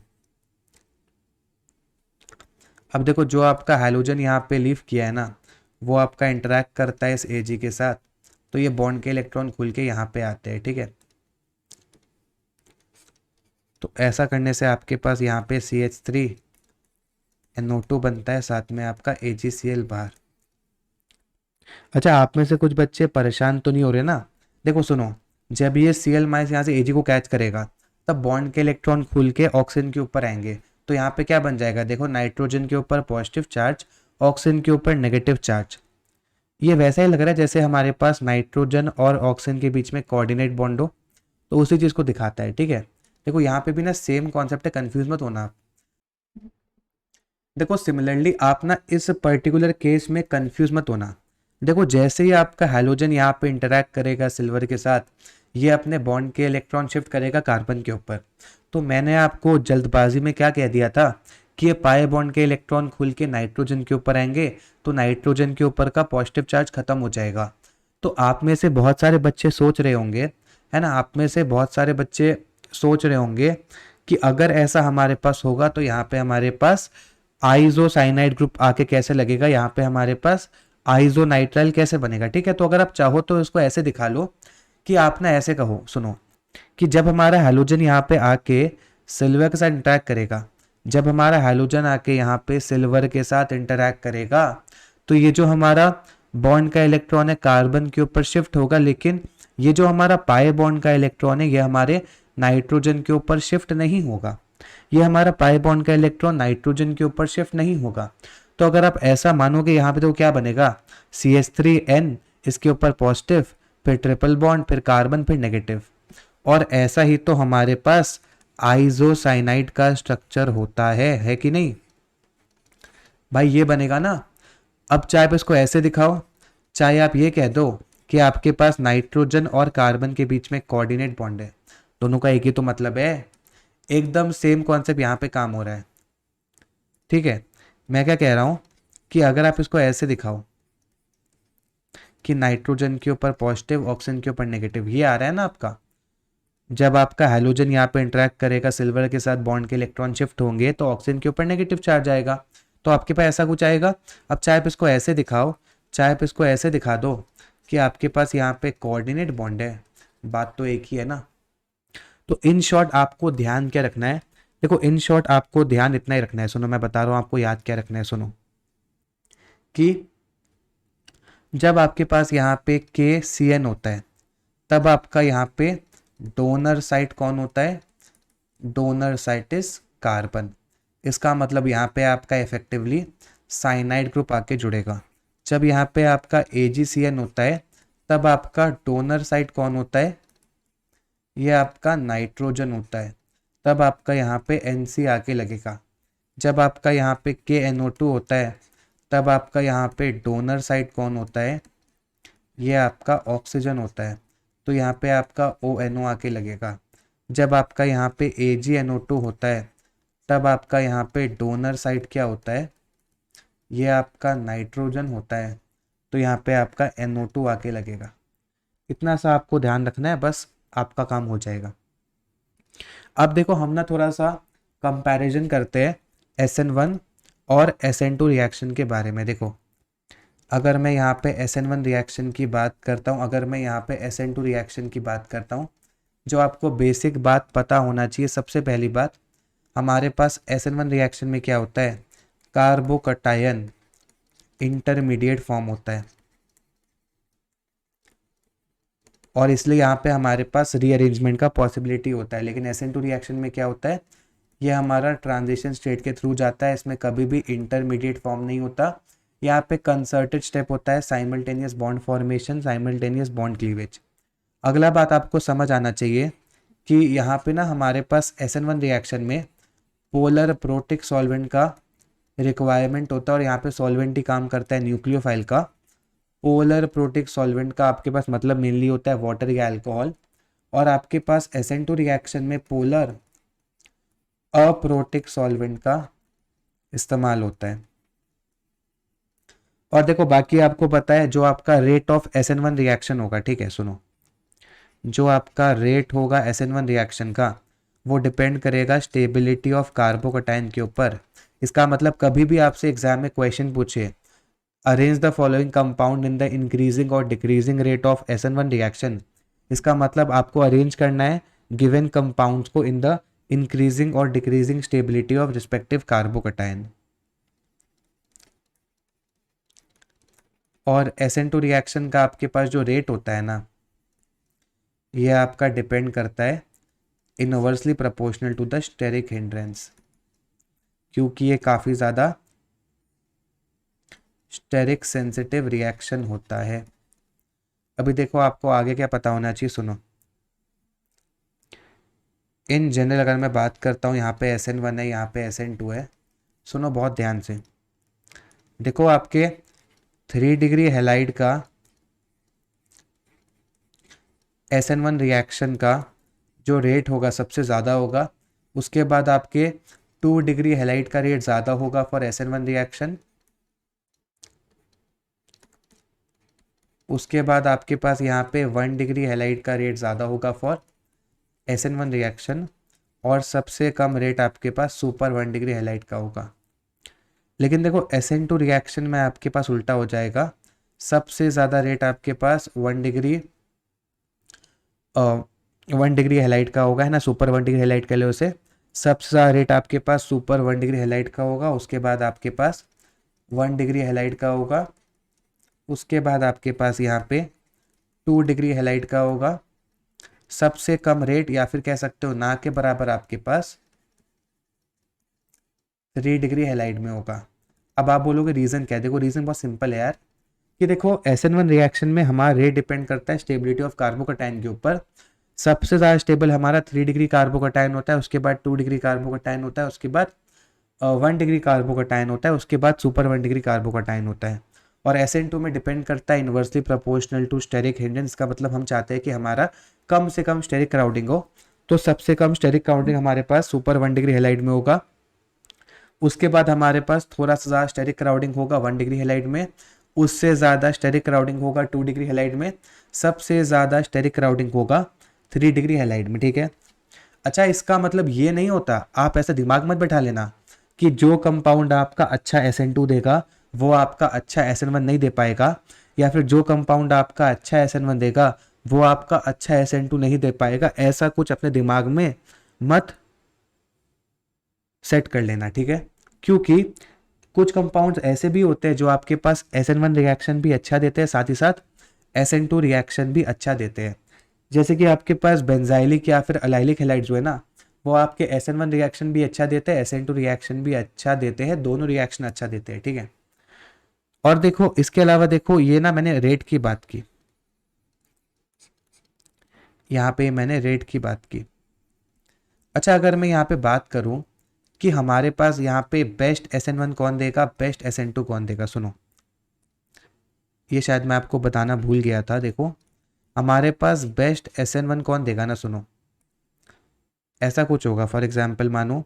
अब देखो जो आपका हैलोजन यहाँ पे लीव किया है ना, वो आपका इंटरैक्ट करता है इस Ag के साथ, तो ये बॉन्ड के इलेक्ट्रॉन खुल के यहाँ पे आते हैं, ठीक है। तो ऐसा करने से आपके पास यहाँ पे CH3NO2 बनता है, साथ में आपका AgCl बाहर। अच्छा, आप में से कुछ बच्चे परेशान तो नहीं हो रहे ना, देखो सुनो, जब ये Cl माइनस यहाँ से Ag को कैच करेगा, तब बॉन्ड के इलेक्ट्रॉन खुल के ऑक्सीजन के ऊपर आएंगे, तो यहाँ पे क्या बन जाएगा, देखो नाइट्रोजन के ऊपर पॉजिटिव चार्ज, ऑक्सीजन के ऊपर नेगेटिव चार्ज। ये वैसा ही लग रहा है जैसे हमारे पास नाइट्रोजन और ऑक्सीजन के बीच में कोऑर्डिनेट बॉन्ड हो, तो उसी चीज़ को दिखाता है, ठीक है। देखो यहाँ पे भी ना सेम कॉन्सेप्ट है, कंफ्यूज मत होना आप। देखो सिमिलरली आप ना इस पर्टिकुलर केस में कंफ्यूज मत होना। देखो जैसे ही आपका हैलोजन यहाँ पे इंटरैक्ट करेगा सिल्वर के साथ, ये अपने बॉन्ड के इलेक्ट्रॉन शिफ्ट करेगा कार्बन के ऊपर। तो मैंने आपको जल्दबाजी में क्या कह दिया था कि ये पाए बॉन्ड के इलेक्ट्रॉन खुल के नाइट्रोजन के ऊपर आएंगे, तो नाइट्रोजन के ऊपर का पॉजिटिव चार्ज खत्म हो जाएगा। तो आप में से बहुत सारे बच्चे सोच रहे होंगे, है ना, आप में से बहुत सारे बच्चे सोच रहे होंगे कि अगर ऐसा हमारे पास होगा तो यहाँ पे हमारे पास आइसोसाइनाइड ग्रुप आके कैसे लगेगा, यहाँ पे हमारे पास आइसोनाइट्राइल कैसे बनेगा, ठीक है। तो अगर आप चाहो तो इसको ऐसे दिखा लो कि आप ना ऐसे कहो, सुनो, कि जब हमारा हैलोजन यहाँ पे आके सिल्वर के साथ इंटरैक्ट करेगा, जब हमारा हैलोजन आके यहाँ पे सिल्वर के साथ इंटरैक्ट करेगा, तो ये जो हमारा बॉन्ड का इलेक्ट्रॉन है कार्बन के ऊपर शिफ्ट होगा, लेकिन ये जो हमारा पाई बॉन्ड का इलेक्ट्रॉन है ये हमारे नाइट्रोजन के ऊपर शिफ्ट नहीं होगा, ये हमारा पाई बॉन्ड का इलेक्ट्रॉन नाइट्रोजन के ऊपर शिफ्ट नहीं होगा। तो अगर आप ऐसा मानोगे यहाँ पे, तो क्या बनेगा, CH3N, इसके ऊपर पॉजिटिव, फिर ट्रिपल बॉन्ड, फिर कार्बन, फिर नेगेटिव। और ऐसा ही तो हमारे पास आइसोसाइनाइड का स्ट्रक्चर होता है कि नहीं भाई, ये बनेगा ना। अब चाहे आप इसको ऐसे दिखाओ, चाहे आप ये कह दो कि आपके पास नाइट्रोजन और कार्बन के बीच में कोऑर्डिनेट बॉन्ड है, दोनों का एक ही तो मतलब है, एकदम सेम कॉन्सेप्ट यहाँ पे काम हो रहा है, ठीक है। मैं क्या कह रहा हूँ कि अगर आप इसको ऐसे दिखाओ कि नाइट्रोजन के ऊपर पॉजिटिव, ऑक्सीजन के ऊपर नेगेटिव, ये आ रहा है ना आपका, जब आपका हैलोजन यहाँ पे इंटरेक्ट करेगा सिल्वर के साथ, बॉन्ड के इलेक्ट्रॉन शिफ्ट होंगे तो ऑक्सीजन के ऊपर नेगेटिव चार्ज आएगा, तो आपके पास ऐसा कुछ आएगा। अब चाहे आप इसको ऐसे दिखाओ, चाहे आप इसको ऐसे दिखा दो कि आपके पास यहाँ पे कोऑर्डिनेट बॉन्ड है, बात तो एक ही है ना। तो इन शॉर्ट आपको ध्यान क्या रखना है, देखो इन शॉर्ट आपको ध्यान इतना ही रखना है, सुनो मैं बता रहा हूँ आपको याद क्या रखना है, सुनो कि जब आपके पास यहाँ पे KCN होता है तब आपका यहाँ पे डोनर साइट कौन होता है, डोनर साइट इज कार्बन। इसका मतलब यहाँ पे आपका इफेक्टिवली साइनाइड ग्रुप आके जुड़ेगा। जब यहाँ पे आपका AgCN होता है तब आपका डोनर साइट कौन होता है, ये आपका नाइट्रोजन होता है, तब आपका यहाँ पे NC आके लगेगा। जब आपका यहाँ पे KNO2 होता है तब आपका यहाँ पे डोनर साइट कौन होता है, ये आपका ऑक्सीजन होता है, तो यहाँ पे आपका ONO आके लगेगा। जब आपका यहाँ पे AgNO2 होता है तब आपका यहाँ पे डोनर साइट क्या होता है, ये आपका नाइट्रोजन होता है, तो यहाँ पे आपका NO2 आके लगेगा। इतना सा आपको ध्यान रखना है, बस आपका काम हो जाएगा। अब देखो हम ना थोड़ा सा कंपैरिजन करते हैं SN1 और SN2 रिएक्शन के बारे में। देखो अगर मैं यहाँ पे SN1 रिएक्शन की बात करता हूँ, अगर मैं यहाँ पे SN2 रिएक्शन की बात करता हूँ, जो आपको बेसिक बात पता होना चाहिए, सबसे पहली बात, हमारे पास SN1 रिएक्शन में क्या होता है, कार्बोकटायन इंटरमीडिएट फॉर्म होता है, और इसलिए यहाँ पे हमारे पास रीअरेंजमेंट का पॉसिबिलिटी होता है। लेकिन SN2 रिएक्शन में क्या होता है, ये हमारा ट्रांजिशन स्टेट के थ्रू जाता है, इसमें कभी भी इंटरमीडिएट फॉर्म नहीं होता। यहाँ पे कंसर्टेड स्टेप होता है, simultaneous bond formation, simultaneous bond cleavage. अगला बात आपको समझ आना चाहिए कि यहाँ पे ना हमारे पास SN1 रिएक्शन में पोलर प्रोटिक सॉल्वेंट का रिक्वायरमेंट होता है, और यहाँ पे सॉल्वेंट ही काम करता है न्यूक्लियोफाइल का। पोलर प्रोटिक सॉल्वेंट का आपके पास मतलब मेनली होता है वाटर या अल्कोहल, और आपके पास SN2 रिएक्शन में पोलर अप्रोटिक सॉल्वेंट का इस्तेमाल होता है। और देखो बाकी आपको पता है जो आपका रेट ऑफ SN1 रिएक्शन होगा, ठीक है सुनो, जो आपका रेट होगा SN1 रिएक्शन का वो डिपेंड करेगा स्टेबिलिटी ऑफ कार्बोकटायन के ऊपर। इसका मतलब कभी भी आपसे एग्जाम में क्वेश्चन पूछे arrange the following compound in the increasing और decreasing rate of SN1 reaction, इसका मतलब आपको अरेंज करना है गिवन कंपाउंड्स को इन द इंक्रीजिंग और decreasing stability of respective carbocation. और SN2 रिएक्शन का आपके पास जो रेट होता है ना, ये आपका डिपेंड करता है inversely proportional to the steric hindrance, क्योंकि ये काफ़ी ज़्यादा स्टेरिक सेंसिटिव रिएक्शन होता है। अभी देखो आपको आगे क्या पता होना चाहिए, सुनो। इन जनरल अगर मैं बात करता हूँ, यहाँ पे SN1 है, यहाँ पे SN2 है, सुनो बहुत ध्यान से। देखो आपके 3 डिग्री हैलाइड का SN1 रिएक्शन का जो रेट होगा सबसे ज़्यादा होगा, उसके बाद आपके 2 डिग्री हैलाइड का रेट ज़्यादा होगा फॉर SN1 रिएक्शन, उसके बाद आपके पास यहाँ पे 1 डिग्री हैलाइड का रेट ज़्यादा होगा फॉर SN1 रिएक्शन, और सबसे कम रेट आपके पास सुपर 1 डिग्री हैलाइड का होगा। लेकिन देखो SN2 रिएक्शन में आपके पास उल्टा हो जाएगा, सबसे ज़्यादा रेट आपके पास 1 डिग्री हैलाइड का होगा, है ना, सुपर 1 डिग्री हैलाइड कह लो उसे। सबसे ज़्यादा रेट आपके पास सुपर 1 डिग्री हैलाइड का होगा, उसके बाद आपके पास 1 डिग्री हैलाइड का होगा, उसके बाद आपके पास यहाँ पे 2 डिग्री हैलाइड का होगा, सबसे कम रेट या फिर कह सकते हो ना के बराबर आपके पास 3 डिग्री हैलाइड में होगा। अब आप बोलोगे रीज़न क्या है, देखो रीज़न बहुत सिंपल है यार, कि देखो SN1 रिएक्शन में हमारा रेट डिपेंड करता है स्टेबिलिटी ऑफ कार्बोकटायन के ऊपर। सबसे ज़्यादा स्टेबल हमारा 3 डिग्री कार्बोकटायन होता है, उसके बाद 2 डिग्री कार्बोकटायन होता है, उसके बाद 1 डिग्री कार्बोकटायन होता है, उसके बाद सुपर 1 डिग्री कार्बोकटायन होता है। और SN2 में डिपेंड करता है inversely proportional to steric hindrance, का मतलब हम चाहते हैं कि हमारा कम से कम स्टेरिक क्राउडिंग हो, तो सबसे कम स्टेरिक क्राउडिंग हमारे पास सुपर 1 डिग्री हैलाइड में होगा। उसके बाद हमारे पास थोड़ा सा ज़्यादा स्टेरिक क्राउडिंग होगा 1 डिग्री हैलाइड में, उससे ज़्यादा स्टेरिक क्राउडिंग होगा 2 डिग्री हैलाइड में, सबसे ज़्यादा स्टेरिक क्राउडिंग होगा 3 डिग्री हैलाइड में, ठीक है। अच्छा, इसका मतलब ये नहीं होता, आप ऐसा दिमाग मत बैठा लेना कि जो कंपाउंड आपका अच्छा SN2 देगा वो आपका अच्छा SN1 नहीं दे पाएगा, या फिर जो कंपाउंड आपका अच्छा SN1 देगा वो आपका अच्छा SN2 नहीं दे पाएगा। ऐसा कुछ अपने दिमाग में मत सेट कर लेना, ठीक है। क्योंकि कुछ कंपाउंड्स ऐसे भी होते हैं जो आपके पास SN1 रिएक्शन भी अच्छा देते हैं, साथ ही साथ SN2 रिएक्शन भी अच्छा देते हैं। जैसे कि आपके पास बेंजाइलिक या फिर अलाइलिक हैलाइड जो है ना, वो आपके SN1 रिएक्शन भी अच्छा देते हैं, SN2 रिएक्शन भी अच्छा देते हैं, दोनों रिएक्शन अच्छा देते हैं, ठीक है। और देखो इसके अलावा देखो, ये ना मैंने रेट की बात की, यहाँ पे मैंने रेट की बात की। अच्छा, अगर मैं यहाँ पे बात करूँ कि हमारे पास यहाँ पे बेस्ट SN1 कौन देगा, बेस्ट SN2 कौन देगा, सुनो, ये शायद मैं आपको बताना भूल गया था। देखो हमारे पास बेस्ट SN1 कौन देगा ना, सुनो, ऐसा कुछ होगा। फॉर एग्जाम्पल मानो,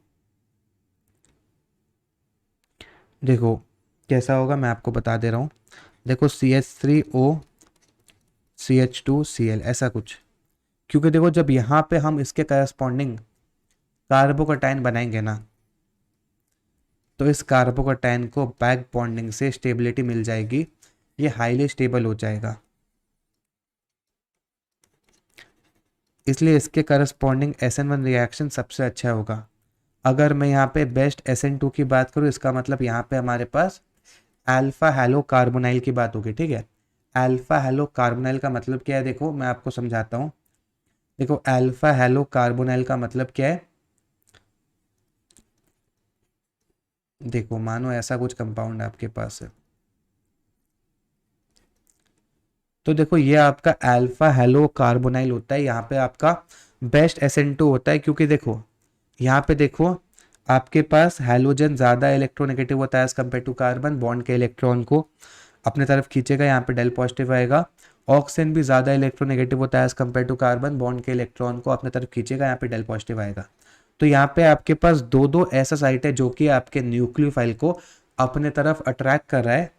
देखो कैसा होगा मैं आपको बता दे रहा हूँ। देखो CH3O CH2Cl ऐसा कुछ, क्योंकि देखो जब यहाँ पे हम इसके करस्पॉन्डिंग कार्बोकैटायन बनाएंगे ना, तो इस कार्बोकैटायन को बैक बॉन्डिंग से स्टेबिलिटी मिल जाएगी, ये हाईली स्टेबल हो जाएगा, इसलिए इसके करस्पॉन्डिंग SN1 रिएक्शन सबसे अच्छा होगा। अगर मैं यहाँ पे बेस्ट SN2 की बात करूँ, इसका मतलब यहाँ पे हमारे पास अल्फा हेलो कार्बोनाइल की बात होगी, ठीक है। अल्फा हेलो कार्बोनाइल का मतलब क्या है, देखो मैं आपको समझाता हूँ। देखो अल्फा हेलो कार्बोनाइल का मतलब क्या है, देखो मानो ऐसा कुछ कंपाउंड आपके पास है, तो देखो ये आपका अल्फा हेलो कार्बोनाइल होता है, यहाँ पे आपका बेस्ट SN2 होता है, क्योंकि देखो यहाँ पे देखो आपके पास हैलोजन ज़्यादा इलेक्ट्रोनेगेटिव होता है as compare to carbon, bond के इलेक्ट्रॉन को अपने तरफ खींचेगा, यहाँ पे डेल पॉजिटिव आएगा। ऑक्सीजन भी ज़्यादा इलेक्ट्रोनेगेटिव होता है as compare to carbon, bond के इलेक्ट्रॉन को अपने तरफ खींचेगा, यहाँ पे डेल पॉजिटिव आएगा। तो यहाँ पे आपके पास दो दो ऐसा साइट है जो कि आपके न्यूक्लियोफाइल को अपने तरफ अट्रैक्ट कर रहा है,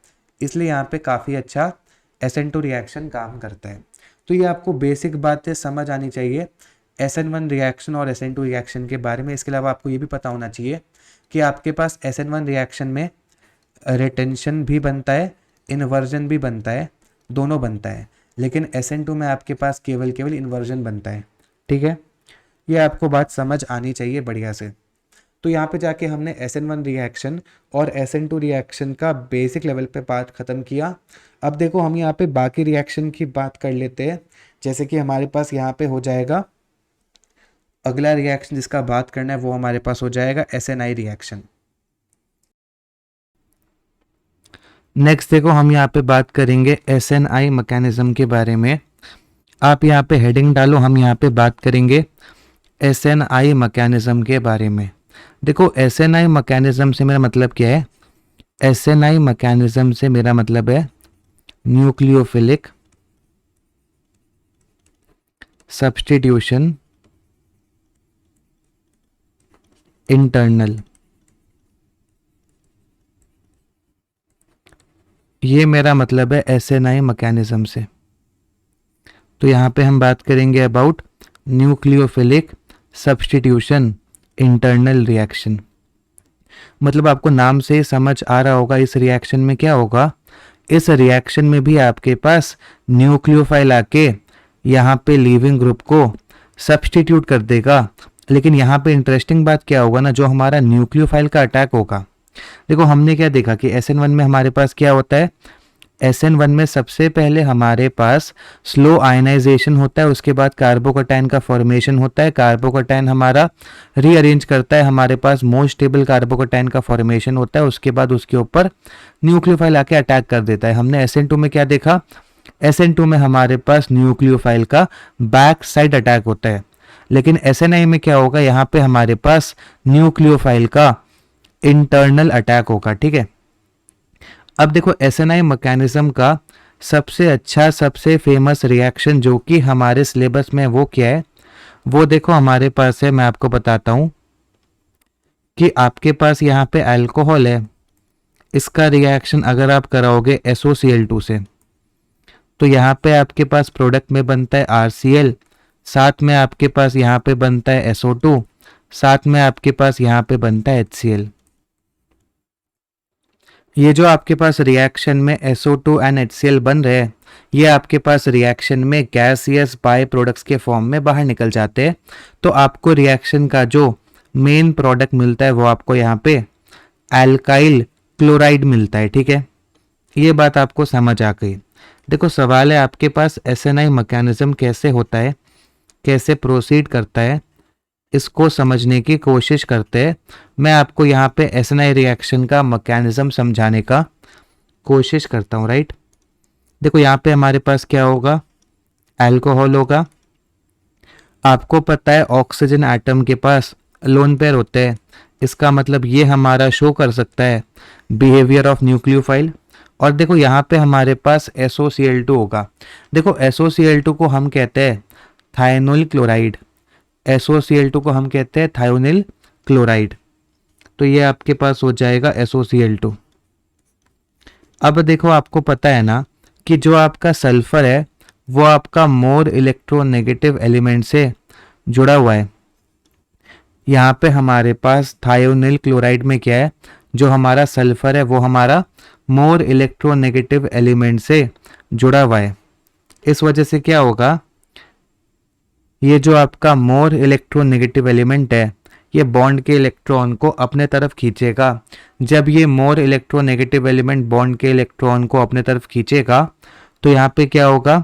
इसलिए यहाँ पे काफ़ी अच्छा SN2 रिएक्शन काम करता है। तो ये आपको बेसिक बातें समझ आनी चाहिए SN1 रिएक्शन और SN2 रिएक्शन के बारे में। इसके अलावा आपको ये भी पता होना चाहिए कि आपके पास SN1 रिएक्शन में रिटेंशन भी बनता है, इन्वर्जन भी बनता है, दोनों बनता है, लेकिन SN2 में आपके पास केवल इन्वर्जन बनता है, ठीक है। ये आपको बात समझ आनी चाहिए बढ़िया से। तो यहाँ पे जाके हमने SN1 रिएक्शन और SN2 रिएक्शन का बेसिक लेवल पे बात ख़त्म किया। अब देखो हम यहाँ पे बाकी रिएक्शन की बात कर लेते हैं। जैसे कि हमारे पास यहाँ पे हो जाएगा अगला रिएक्शन जिसका बात करना है, वो हमारे पास हो जाएगा SNI रिएक्शन। नेक्स्ट देखो हम यहाँ पे बात करेंगे SNI मैकेनिज्म के बारे में। आप यहाँ पे हेडिंग डालो, हम यहाँ पे बात करेंगे SNI मैकेनिज्म के बारे में। देखो SNI मैकेनिज्म से मेरा मतलब क्या है, SNI मैकेनिज्म से मेरा मतलब है न्यूक्लियोफिलिक सब्स्टिट्यूशन इंटरनल, ये मेरा मतलब है SNI मैकेनिज्म से। तो यहाँ पे हम बात करेंगे about nucleophilic substitution internal reaction. मतलब आपको नाम से समझ आ रहा होगा इस रिएक्शन में क्या होगा। इस रिएक्शन में भी आपके पास न्यूक्लियोफाइल आके यहाँ पे लीविंग ग्रुप को सब्स्टिट्यूट कर देगा। लेकिन यहाँ पे इंटरेस्टिंग बात क्या होगा ना, जो हमारा न्यूक्लियोफाइल का अटैक होगा, देखो हमने क्या देखा कि SN1 में हमारे पास क्या होता है, SN1 में सबसे पहले हमारे पास स्लो आयनाइजेशन होता है, उसके बाद कार्बोकैटायन का फॉर्मेशन होता है, कार्बोकैटायन हमारा रीअरेंज करता है, हमारे पास मोस्ट स्टेबल कार्बोकैटायन का फॉर्मेशन होता है, उसके बाद उसके ऊपर न्यूक्लियोफाइल आके अटैक कर देता है। हमने SN2 में क्या देखा, SN2 में हमारे पास न्यूक्लियोफाइल का बैक साइड अटैक होता है, लेकिन SNI में क्या होगा, यहाँ पे हमारे पास न्यूक्लियोफाइल का इंटरनल अटैक होगा, ठीक है। अब देखो SNI मैकेनिज्म का सबसे अच्छा सबसे फेमस रिएक्शन जो कि हमारे सिलेबस में वो क्या है, वो देखो हमारे पास है, मैं आपको बताता हूं कि आपके पास यहाँ पे अल्कोहल है, इसका रिएक्शन अगर आप कराओगे SOCl2 से, तो यहाँ पे आपके पास प्रोडक्ट में बनता है RCl, साथ में आपके पास यहाँ पे बनता है SO2, साथ में आपके पास यहाँ पे बनता है HCl। ये जो आपके पास रिएक्शन में SO2 एंड HCl बन रहे हैं, ये आपके पास रिएक्शन में गैसियस बाय प्रोडक्ट्स के फॉर्म में बाहर निकल जाते हैं। तो आपको रिएक्शन का जो मेन प्रोडक्ट मिलता है वो आपको यहाँ पे एल्काइल क्लोराइड मिलता है। ठीक है, ये बात आपको समझ आ गई। देखो सवाल है आपके पास SNI मैकेनिज्म कैसे होता है, कैसे प्रोसीड करता है, इसको समझने की कोशिश करते हैं। मैं आपको यहाँ पे SNI रिएक्शन का मैकेनिज्म समझाने का कोशिश करता हूँ, राइट। देखो यहाँ पे हमारे पास क्या होगा, अल्कोहल होगा। आपको पता है ऑक्सीजन एटम के पास लोन पेयर होते हैं, इसका मतलब ये हमारा शो कर सकता है बिहेवियर ऑफ न्यूक्लियोफाइल। और देखो यहाँ पे हमारे पास SOCl2 होगा। देखो SOCl2 को हम कहते हैं थायोनिल क्लोराइड, SOCl2 को हम कहते हैं थायोनिल क्लोराइड। तो ये आपके पास हो जाएगा SOCl2। अब देखो आपको पता है ना कि जो आपका सल्फर है वो आपका मोर इलेक्ट्रोनेगेटिव एलिमेंट से जुड़ा हुआ है। यहाँ पे हमारे पास थायोनिल क्लोराइड में क्या है, जो हमारा सल्फर है वो हमारा मोर इलेक्ट्रोनेगेटिव एलिमेंट से जुड़ा हुआ है। इस वजह से क्या होगा, ये जो आपका मोर इलेक्ट्रोनेगेटिव एलिमेंट है ये बॉन्ड के इलेक्ट्रॉन को अपने तरफ खींचेगा। जब ये मोर इलेक्ट्रोनेगेटिव एलिमेंट बॉन्ड के इलेक्ट्रॉन को अपने तरफ खींचेगा तो यहाँ पे क्या होगा,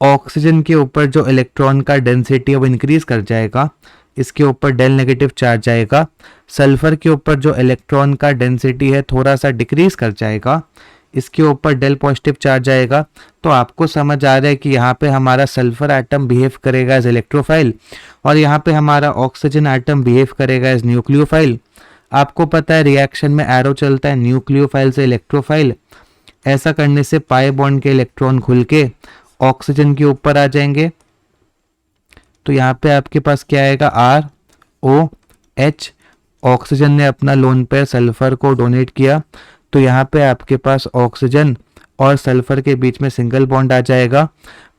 ऑक्सीजन के ऊपर जो इलेक्ट्रॉन का डेंसिटी है वो इंक्रीज कर जाएगा, इसके ऊपर डेल नेगेटिव चार्ज आएगा। सल्फर के ऊपर जो इलेक्ट्रॉन का डेंसिटी है थोड़ा सा डिक्रीज कर जाएगा, इसके ऊपर डेल पॉजिटिव चार्ज आएगा। तो आपको समझ आ रहा है कि यहाँ पे हमारा सल्फर एटम बिहेव करेगा एज इलेक्ट्रोफाइल और यहाँ पे हमारा ऑक्सीजन एटम बिहेव करेगा एज न्यूक्लियोफाइल। आपको पता है रिएक्शन में एरो चलता है न्यूक्लियोफाइल से इलेक्ट्रोफाइल। ऐसा करने से पाई बॉन्ड के इलेक्ट्रॉन खुल के ऑक्सीजन के ऊपर आ जाएंगे। तो यहाँ पे आपके पास क्या आएगा, ROH। ऑक्सीजन ने अपना लोन पेयर सल्फर को डोनेट किया, तो यहाँ पे आपके पास ऑक्सीजन और सल्फर के बीच में सिंगल बॉन्ड आ जाएगा।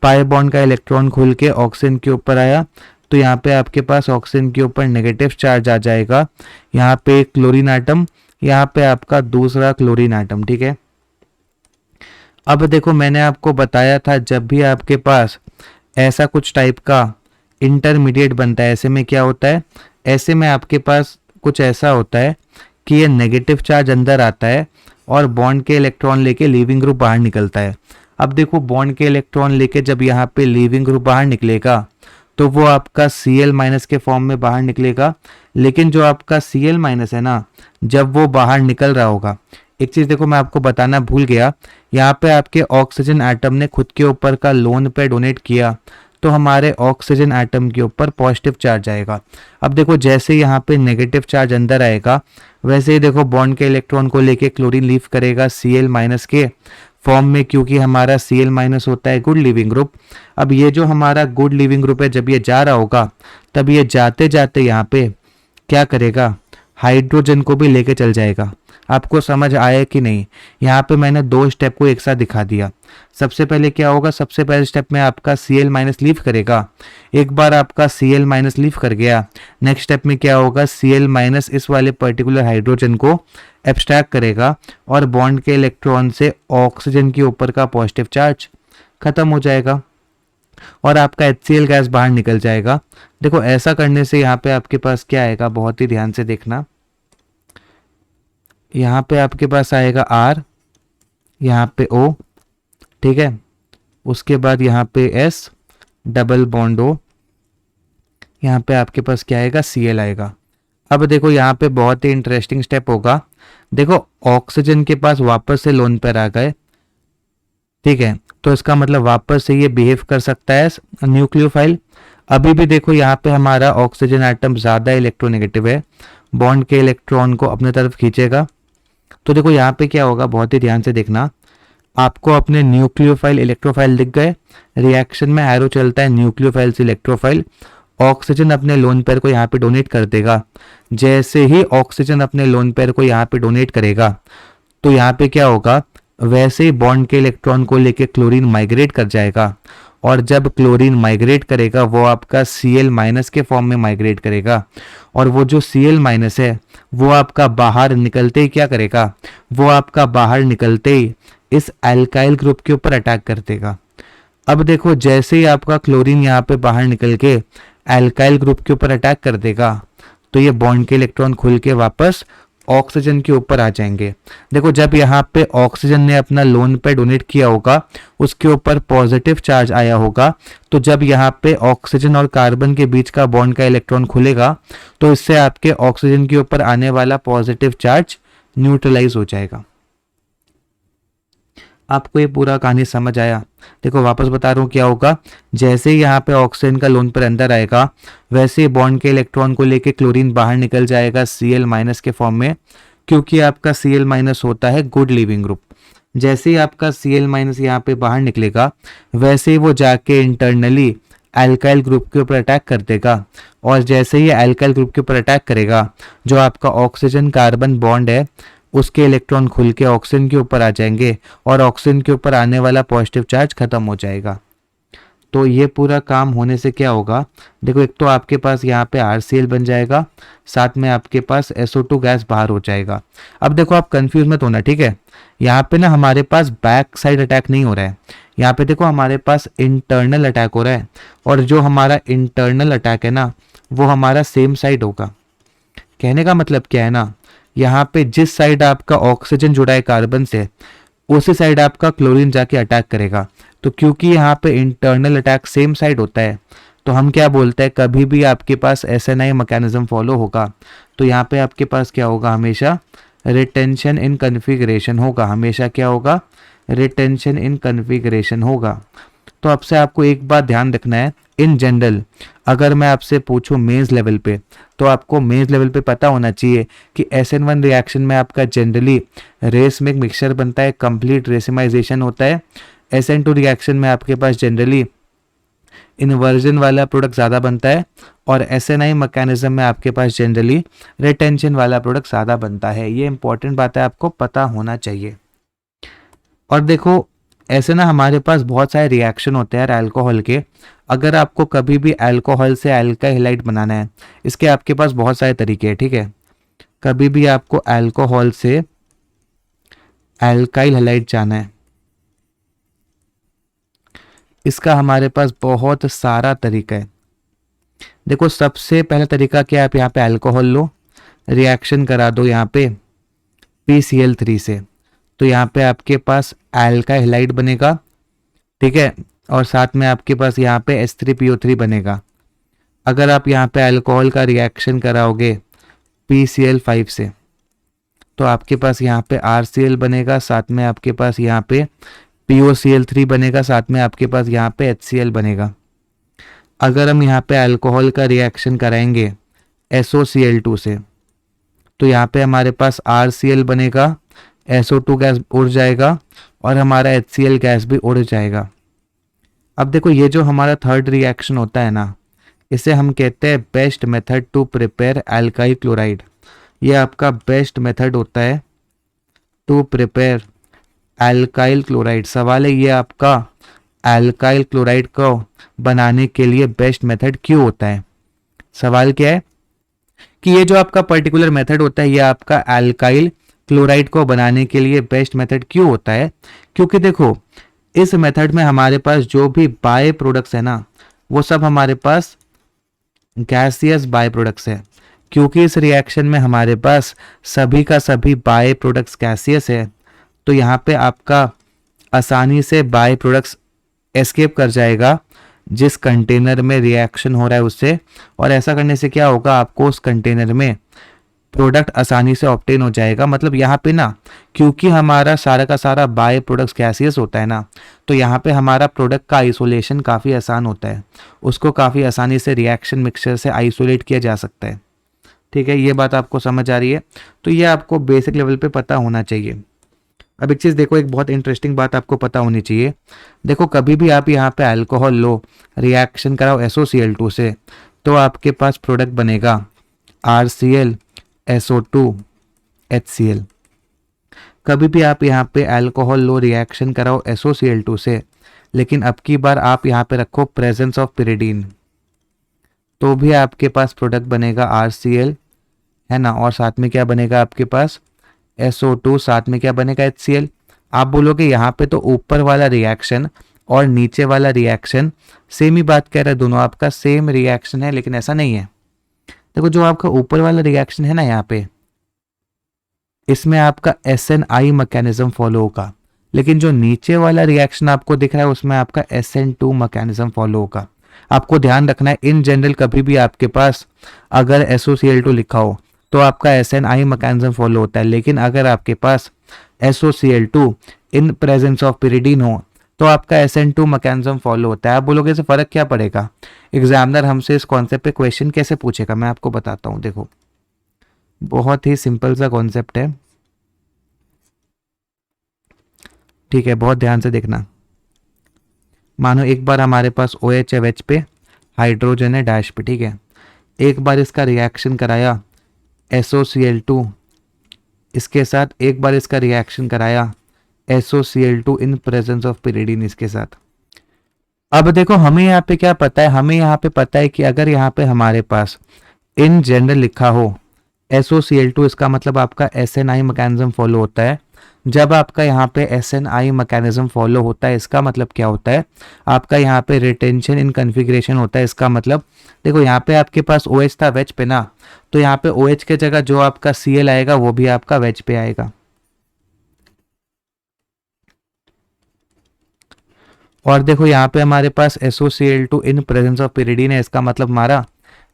पाई बॉन्ड का इलेक्ट्रॉन खुल के ऑक्सीजन के ऊपर आया, तो यहाँ पे आपके पास ऑक्सीजन के ऊपर नेगेटिव चार्ज आ जाएगा। यहाँ पे क्लोरीन एटम, यहाँ पे आपका दूसरा क्लोरीन एटम। ठीक है, अब देखो मैंने आपको बताया था जब भी आपके पास ऐसा कुछ टाइप का इंटरमीडिएट बनता है, ऐसे में क्या होता है, ऐसे में आपके पास कुछ ऐसा होता है कि ये नेगेटिव चार्ज अंदर आता है और बॉन्ड के इलेक्ट्रॉन लेके लीविंग ग्रुप बाहर निकलता है। अब देखो बॉन्ड के इलेक्ट्रॉन लेके जब यहाँ पे लीविंग ग्रुप बाहर निकलेगा तो वो आपका Cl- के फॉर्म में बाहर निकलेगा। लेकिन जो आपका Cl- है ना, जब वो बाहर निकल रहा होगा, एक चीज देखो मैं आपको बताना भूल गया, यहाँ पे आपके ऑक्सीजन एटम ने खुद के ऊपर का लोन पे डोनेट किया, तो हमारे ऑक्सीजन एटम के ऊपर पॉजिटिव चार्ज आएगा। अब देखो जैसे यहाँ पे नेगेटिव चार्ज अंदर आएगा, वैसे ही देखो बॉन्ड के इलेक्ट्रॉन को लेके क्लोरीन लीव करेगा Cl- के फॉर्म में, क्योंकि हमारा Cl- होता है गुड लिविंग ग्रुप। अब ये जो हमारा गुड लिविंग ग्रुप है, जब ये जा रहा होगा तब ये जाते जाते यहाँ पे क्या करेगा, हाइड्रोजन को भी लेके चल जाएगा। आपको समझ आया कि नहीं, यहाँ पे मैंने दो स्टेप को एक साथ दिखा दिया। सबसे पहले क्या होगा, सबसे पहले स्टेप में आपका Cl- लीव करेगा। एक बार आपका Cl- लीव कर गया, नेक्स्ट स्टेप में क्या होगा, Cl- इस वाले पर्टिकुलर हाइड्रोजन को एब्स्ट्रैक्ट करेगा और बॉन्ड के इलेक्ट्रॉन से ऑक्सीजन के ऊपर का पॉजिटिव चार्ज खत्म हो जाएगा और आपका HCl गैस बाहर निकल जाएगा। देखो ऐसा करने से यहाँ पे आपके पास क्या आएगा, बहुत ही ध्यान से देखना, यहाँ पे आपके पास आएगा R, यहाँ पे O, ठीक है, उसके बाद यहाँ पे S डबल बॉन्ड O, यहाँ पे आपके पास क्या आएगा, Cl आएगा। अब देखो यहाँ पे बहुत ही इंटरेस्टिंग स्टेप होगा। देखो ऑक्सीजन के पास वापस से लोन पेयर आ गए, ठीक है, तो इसका मतलब वापस से ये बिहेव कर सकता है न्यूक्लियोफाइल। अभी भी देखो यहाँ पे हमारा ऑक्सीजन एटम ज़्यादा इलेक्ट्रोनेगेटिव है, बॉन्ड के इलेक्ट्रॉन को अपने तरफ खींचेगा। तो देखो यहाँ पे क्या होगा, बहुत ही ध्यान से देखना, आपको अपने न्यूक्लियोफाइल इलेक्ट्रोफाइल दिख गए, रिएक्शन में एरो चलता है न्यूक्लियोफाइल से इलेक्ट्रोफाइल। ऑक्सीजन अपने लोन पेयर को यहाँ पे डोनेट कर देगा। जैसे ही ऑक्सीजन अपने लोन पेयर को यहाँ पे डोनेट करेगा तो यहाँ पे क्या होगा, वैसे ही बॉन्ड के इलेक्ट्रॉन को लेके क्लोरीन माइग्रेट कर जाएगा और जब क्लोरीन माइग्रेट करेगा वो आपका Cl- के फॉर्म में माइग्रेट करेगा, और वो जो Cl- है वो आपका बाहर निकलते ही क्या करेगा, वो आपका बाहर निकलते ही इस एल्काइल ग्रुप के ऊपर अटैक कर देगा। अब देखो जैसे ही आपका क्लोरीन यहाँ पे बाहर निकल के एल्काइल ग्रुप के ऊपर अटैक कर देगा, तो ये बॉन्ड के इलेक्ट्रॉन खुल के वापस ऑक्सीजन के ऊपर आ जाएंगे। देखो जब यहाँ पे ऑक्सीजन ने अपना लोन पे डोनेट किया होगा, उसके ऊपर पॉजिटिव चार्ज आया होगा, तो जब यहाँ पे ऑक्सीजन और कार्बन के बीच का बॉन्ड का इलेक्ट्रॉन खुलेगा, तो इससे आपके ऑक्सीजन के ऊपर आने वाला पॉजिटिव चार्ज न्यूट्रलाइज हो जाएगा। आपको ये पूरा कहानी समझ आया? देखो वापस बता रहा हूँ क्या होगा। जैसे ही यहाँ पे ऑक्सीजन का लोन पर अंदर आएगा, वैसे ही बॉन्ड के इलेक्ट्रॉन को लेके क्लोरीन बाहर निकल जाएगा Cl- के फॉर्म में, क्योंकि आपका Cl- होता है गुड लीविंग ग्रुप। जैसे ही आपका Cl- यहाँ पे बाहर निकलेगा, वैसे ही वो जाके इंटरनली एल्काइल ग्रुप के ऊपर अटैक कर देगा, और जैसे ही एल्काइल ग्रुप के ऊपर अटैक करेगा, जो आपका ऑक्सीजन कार्बन बॉन्ड है उसके इलेक्ट्रॉन खुल के ऑक्सीजन के ऊपर आ जाएंगे, और ऑक्सीजन के ऊपर आने वाला पॉजिटिव चार्ज खत्म हो जाएगा। तो ये पूरा काम होने से क्या होगा, देखो एक तो आपके पास यहाँ पे RCl बन जाएगा, साथ में आपके पास SO2 गैस बाहर हो जाएगा। अब देखो आप कंफ्यूज मत होना, ठीक है? यहाँ पे ना हमारे पास बैक साइड अटैक नहीं हो रहा है, यहाँ पे देखो हमारे पास इंटरनल अटैक हो रहा है, और जो हमारा इंटरनल अटैक है ना वो हमारा सेम साइड होगा। कहने का मतलब क्या है ना, यहाँ पे जिस साइड आपका ऑक्सीजन जुड़ा है कार्बन से, उसी साइड आपका क्लोरीन जाके अटैक करेगा। तो क्योंकि यहाँ पे इंटरनल अटैक सेम साइड होता है, तो हम क्या बोलते हैं, कभी भी आपके पास SNI मैकेनिज्म फॉलो होगा तो यहाँ पे आपके पास क्या होगा, हमेशा रिटेंशन इन कन्फिगरेशन होगा। हमेशा क्या होगा, रिटेंशन इन कन्फिगरेशन होगा। तो अब से आपको एक बात ध्यान रखना है, इन जनरल अगर मैं आपसे पूछूं मेंस लेवल पे, तो आपको मेंस लेवल पे पता होना चाहिए कि SN1 रिएक्शन में आपका जनरली रेसमिक मिक्सचर बनता है, कंप्लीट रेसिमाइजेशन होता है। SN2 रिएक्शन में आपके पास जनरली इन्वर्जन वाला प्रोडक्ट ज़्यादा बनता है, और SNI मैकेनिज्म में आपके पास जनरली रिटेंशन वाला प्रोडक्ट ज़्यादा बनता है। ये इंपॉर्टेंट बात है, आपको पता होना चाहिए। और देखो ऐसे ना हमारे पास बहुत सारे रिएक्शन होते हैं यार अल्कोहल के। अगर आपको कभी भी अल्कोहल से अल्काइल हैलाइड बनाना है, इसके आपके पास बहुत सारे तरीके हैं, ठीक है? कभी भी आपको अल्कोहल से अल्काइल हैलाइड जाना है, इसका हमारे पास बहुत सारा तरीका है। देखो सबसे पहला तरीका क्या है, आप यहाँ पे अल्कोहल लो, रिएक्शन करा दो यहाँ पे PCl3 से, तो यहाँ पे आपके पास अल्काइल हैलाइड बनेगा, ठीक है? और साथ में आपके पास यहाँ पे H3PO3 बनेगा। अगर आप यहाँ पे अल्कोहल का रिएक्शन कराओगे PCl5 से, तो आपके पास यहाँ पे RCl बनेगा, साथ में आपके पास यहाँ पे POCl3 बनेगा, साथ में आपके पास यहाँ पे HCl बनेगा। अगर हम यहाँ पे अल्कोहल का रिएक्शन कराएंगे SOCl2 से, तो यहाँ पे हमारे पास RCl बनेगा, SO2 गैस उड़ जाएगा, और हमारा HCl गैस भी उड़ जाएगा। अब देखो ये जो हमारा थर्ड रिएक्शन होता है ना, इसे हम कहते हैं best method to prepare alkyl chloride. ये आपका बेस्ट मेथड होता है टू प्रिपेयर अल्काइल क्लोराइड। सवाल है ये आपका अल्काइल क्लोराइड को बनाने के लिए बेस्ट मेथड क्यों होता है? सवाल क्या है कि ये जो आपका पर्टिकुलर मेथड होता है, ये आपका अल्काइल क्लोराइड को बनाने के लिए बेस्ट मेथड क्यों होता है? क्योंकि देखो इस मेथड में हमारे पास जो भी बाय प्रोडक्ट्स है ना, वो सब हमारे पास गैसियस बाय प्रोडक्ट्स है। क्योंकि इस रिएक्शन में हमारे पास सभी का सभी बाय प्रोडक्ट्स गैसियस है, तो यहाँ पे आपका आसानी से बाय प्रोडक्ट्स एस्केप कर जाएगा जिस कंटेनर में रिएक्शन हो रहा है उससे, और ऐसा करने से क्या होगा, आपको उस कंटेनर में प्रोडक्ट आसानी से ऑब्टेन हो जाएगा। मतलब यहाँ पे ना क्योंकि हमारा सारा का सारा बाय प्रोडक्ट्स गैसियस होता है ना, तो यहाँ पे हमारा प्रोडक्ट का आइसोलेशन काफ़ी आसान होता है, उसको काफ़ी आसानी से रिएक्शन मिक्सचर से आइसोलेट किया जा सकता है। ठीक है, ये बात आपको समझ आ रही है? तो ये आपको बेसिक लेवल पे पता होना चाहिए। अब एक चीज़ देखो, एक बहुत इंटरेस्टिंग बात आपको पता होनी चाहिए। देखो कभी भी आप यहाँ पे अल्कोहल लो, रिएक्शन कराओ SOCl2 से, तो आपके पास प्रोडक्ट बनेगा RCl SO2 HCl। कभी भी आप यहाँ पे अल्कोहल लो, रिएक्शन कराओ SOCl2 से, लेकिन अब की बार आप यहाँ पे रखो प्रेजेंस ऑफ पिरिडीन, तो भी आपके पास प्रोडक्ट बनेगा RCl, है ना, और साथ में क्या बनेगा आपके पास SO2, साथ में क्या बनेगा HCl। आप बोलोगे यहाँ पे तो ऊपर वाला रिएक्शन और नीचे वाला रिएक्शन सेम ही बात कह रहा है, दोनों आपका सेम रिएक्शन है, लेकिन ऐसा नहीं है। देखो जो आपका ऊपर वाला रिएक्शन है ना यहाँ पे, इसमें आपका SNI मैकेनिज्म फॉलो होगा, लेकिन जो नीचे वाला रिएक्शन आपको दिख रहा है उसमें आपका SN2 मैकेनिज्म फॉलो होगा। आपको ध्यान रखना है इन जनरल कभी भी आपके पास अगर SOCl2 लिखा हो तो आपका SNI मैकेनिज्म फॉलो होता है, लेकिन अगर आपके पास SOCl2 in presence of pyridine हो तो आपका SN2 मैकेनिज्म फॉलो होता है। आप बोलोगे इससे फर्क क्या पड़ेगा, एग्जामिनर हमसे इस कॉन्सेप्ट पे क्वेश्चन कैसे पूछेगा, मैं आपको बताता हूँ। देखो बहुत ही सिंपल सा कॉन्सेप्ट है, ठीक है, बहुत ध्यान से देखना। मानो एक बार हमारे पास OH है H पे, हाइड्रोजन है डैश पे, ठीक है, एक बार इसका रिएक्शन कराया SOCl2 इसके साथ, एक बार इसका रिएक्शन कराया SOCl2 in presence of pyridine इसके साथ। अब देखो हमें यहाँ पे क्या पता है, हमें यहाँ पे पता है कि अगर यहाँ पे हमारे पास इन जनरल लिखा हो SOCl2, इसका मतलब आपका SNI मैकेनिज्म फॉलो होता है। जब आपका यहाँ पे SNI मैकेनिज्म फॉलो होता है इसका मतलब क्या होता है, आपका यहाँ पे रिटेंशन इन कन्फिग्रेशन होता है। इसका मतलब देखो यहाँ पे आपके पास OH था वेज पे ना, तो यहाँ पे OH के जगह जो आपका Cl आएगा वो भी आपका वेज पे आएगा। और देखो यहाँ पे हमारे पास SOCl2 in presence of pyridine है, इसका मतलब हमारा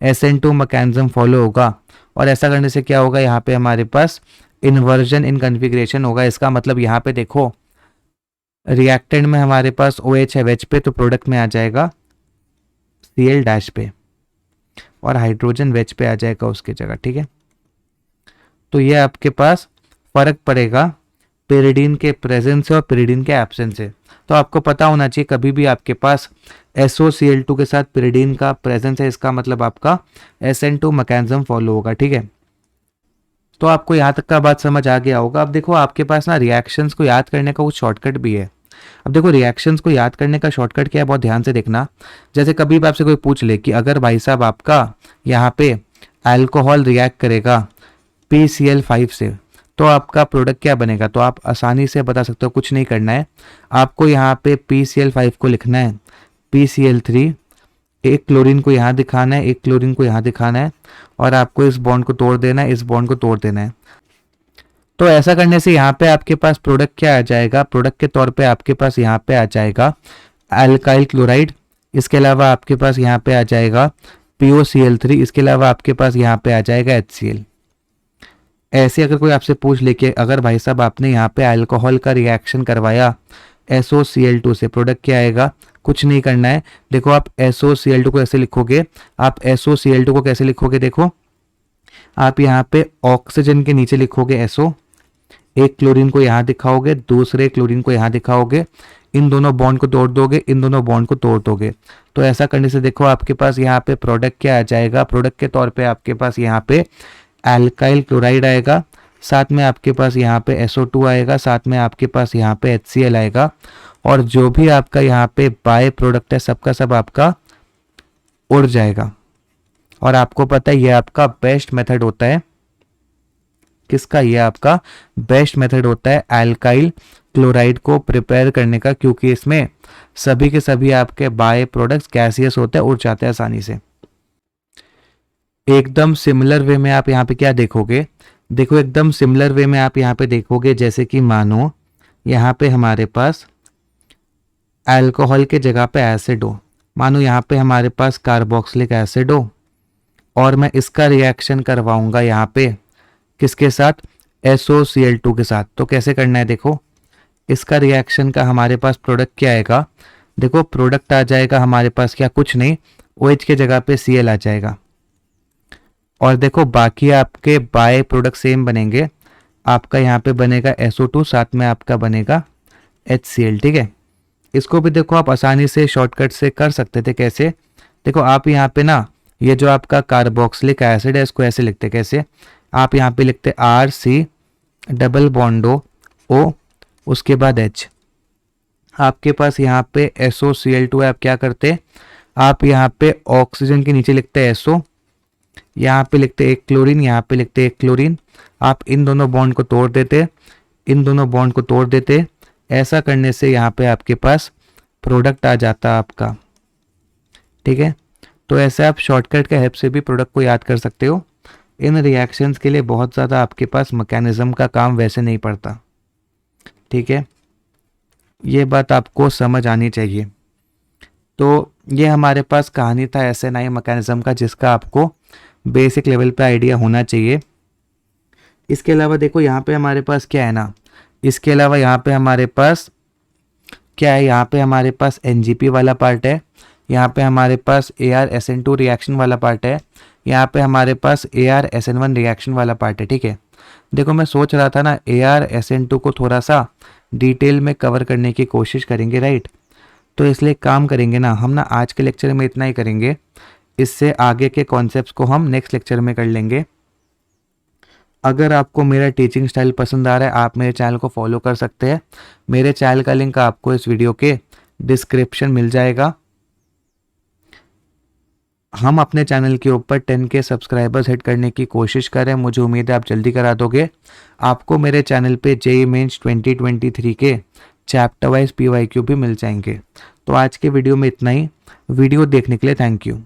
SN2 मैकेनिज्म फॉलो होगा। और ऐसा करने से क्या होगा, यहाँ पे हमारे पास इन्वर्जन इन कन्फिग्रेशन होगा। इसका मतलब यहाँ पे देखो रिएक्टेंट में हमारे पास OH है वेज पे, तो प्रोडक्ट में आ जाएगा Cl डैश पे और हाइड्रोजन वेज पे आ जाएगा उसकी जगह, ठीक है। तो ये आपके पास फर्क पड़ेगा पिरिडीन के प्रेजेंस से और पिरिडीन के एब्सेंस से। तो आपको पता होना चाहिए कभी भी आपके पास SOCl2 के साथ पिरिडीन का प्रेजेंस है, इसका मतलब आपका SN2 मैकेनिज्म फॉलो होगा, ठीक है। तो आपको यहाँ तक का बात समझ आ गया होगा। अब देखो आपके पास ना रिएक्शंस को याद करने का कुछ शॉर्टकट भी है। अब देखो रिएक्शंस को याद करने का शॉर्टकट क्या है, बहुत ध्यान से देखना। जैसे कभी भी आपसे कोई पूछ ले कि अगर भाई साहब आपका यहाँ पे अल्कोहल रिएक्ट करेगा PCl5 से तो आपका प्रोडक्ट क्या बनेगा, तो आप आसानी से बता सकते हो, कुछ नहीं करना है आपको। यहाँ पे PCl5 को लिखना है PCl3, एक क्लोरीन को यहाँ दिखाना है, एक क्लोरीन को यहाँ दिखाना है, और आपको इस बॉन्ड को तोड़ देना है, इस बॉन्ड को तोड़ देना है। तो ऐसा करने से यहाँ पे आपके पास प्रोडक्ट क्या आ जाएगा, प्रोडक्ट के तौर पे आपके पास यहाँ पे आ जाएगा अल्काइल क्लोराइड, इसके अलावा आपके पास यहाँ पे आ जाएगा POCl3, इसके अलावा आपके पास यहाँ पे आ जाएगा HCl। ऐसे अगर कोई आपसे पूछ ले कि अगर भाई साहब आपने यहाँ पे अल्कोहल का रिएक्शन करवाया SOCl2 से, प्रोडक्ट क्या आएगा, कुछ नहीं करना है। देखो आप SOCl2 को ऐसे लिखोगे, आप SOCl2 को कैसे लिखोगे, देखो आप यहाँ पे ऑक्सीजन के नीचे लिखोगे SO, एक क्लोरीन को यहाँ दिखाओगे, दूसरे क्लोरीन को यहाँ दिखाओगे, इन दोनों बॉन्ड को तोड़ दोगे, इन दोनों बॉन्ड को तोड़ दोगे। तो ऐसा करने से देखो आपके पास यहाँ पे प्रोडक्ट क्या आ जाएगा, प्रोडक्ट के तौर पे आपके पास यहाँ पे अल्काइल क्लोराइड आएगा, साथ में आपके पास यहाँ पे SO2 आएगा, साथ में आपके पास यहाँ पे HCl आएगा, और जो भी आपका यहाँ पे बाय प्रोडक्ट है सबका सब आपका उड़ जाएगा। और आपको पता है ये आपका बेस्ट मेथड होता है, किसका, ये आपका बेस्ट मेथड होता है अल्काइल क्लोराइड को प्रिपेयर करने का, क्योंकि इसमें सभी के सभी आपके बाय प्रोडक्ट्स गैसियस होते हैं, उड़ जाते हैं आसानी से। एकदम सिमिलर वे में आप यहाँ पे क्या देखोगे, देखो एकदम सिमिलर वे में आप यहाँ पे देखोगे, जैसे कि मानो यहाँ पे हमारे पास अल्कोहल के जगह पे एसिड हो, मानो यहाँ पे हमारे पास कार्बोक्सिलिक एसिड हो, और मैं इसका रिएक्शन करवाऊंगा यहाँ पे किसके साथ, SOCl2 के साथ। तो कैसे करना है, देखो इसका रिएक्शन का हमारे पास प्रोडक्ट क्या आएगा, देखो प्रोडक्ट आ जाएगा हमारे पास क्या, कुछ नहीं, OH के जगह पे Cl आ जाएगा, और देखो बाकी आपके बाय प्रोडक्ट सेम बनेंगे। आपका यहाँ पे बनेगा SO2, साथ में आपका बनेगा HCl, ठीक है। इसको भी देखो आप आसानी से शॉर्टकट से कर सकते थे, कैसे, देखो आप यहाँ पे ना ये जो आपका कार्बोक्सिलिक एसिड है इसको ऐसे लिखते, कैसे, आप यहाँ पे लिखते RC डबल बॉन्डो O, उसके बाद H, आपके पास यहाँ पे SOCl2 है, आप क्या करते, आप यहाँ पे ऑक्सीजन के नीचे लिखते हैं SO, यहाँ पे लिखते एक क्लोरीन, यहाँ पे लिखते एक क्लोरीन, आप इन दोनों बॉन्ड को तोड़ देते, इन दोनों बॉन्ड को तोड़ देते। ऐसा करने से यहाँ पे आपके पास प्रोडक्ट आ जाता आपका, ठीक है। तो ऐसे आप शॉर्टकट के हेल्प से भी प्रोडक्ट को याद कर सकते हो। इन रिएक्शंस के लिए बहुत ज़्यादा आपके पास मैकेनिज्म का काम वैसे नहीं पड़ता, ठीक है। ये बात आपको समझ आनी चाहिए। तो ये हमारे पास कहानी था SNI मैकेनिज्म का, जिसका आपको बेसिक लेवल पे आइडिया होना चाहिए। इसके अलावा देखो यहाँ पे हमारे पास क्या है ना, इसके अलावा यहाँ पे हमारे पास क्या है, यहाँ पे हमारे पास NGP वाला पार्ट है, यहाँ पे हमारे पास ArSN2 रिएक्शन वाला पार्ट है, यहाँ पे हमारे पास ArSN1 रिएक्शन वाला पार्ट है, ठीक है। देखो मैं सोच रहा था ना ArSN2 को थोड़ा सा डिटेल में कवर करने की कोशिश करेंगे, राइट। तो इसलिए काम करेंगे ना हम, ना आज के लेक्चर में इतना ही करेंगे, इससे आगे के कॉन्सेप्ट्स को हम नेक्स्ट लेक्चर में कर लेंगे। अगर आपको मेरा टीचिंग स्टाइल पसंद आ रहा है, आप मेरे चैनल को फॉलो कर सकते हैं। मेरे चैनल का लिंक आपको इस वीडियो के डिस्क्रिप्शन मिल जाएगा। हम अपने चैनल के ऊपर 10K सब्सक्राइबर्स हिट करने की कोशिश कर रहे हैं, मुझे उम्मीद है आप जल्दी करा दोगे। आपको मेरे चैनल पे JEE मेंस 2023 के चैप्टर वाइज PYQ भी मिल जाएंगे। तो आज के वीडियो में इतना ही। वीडियो देखने के लिए थैंक यू।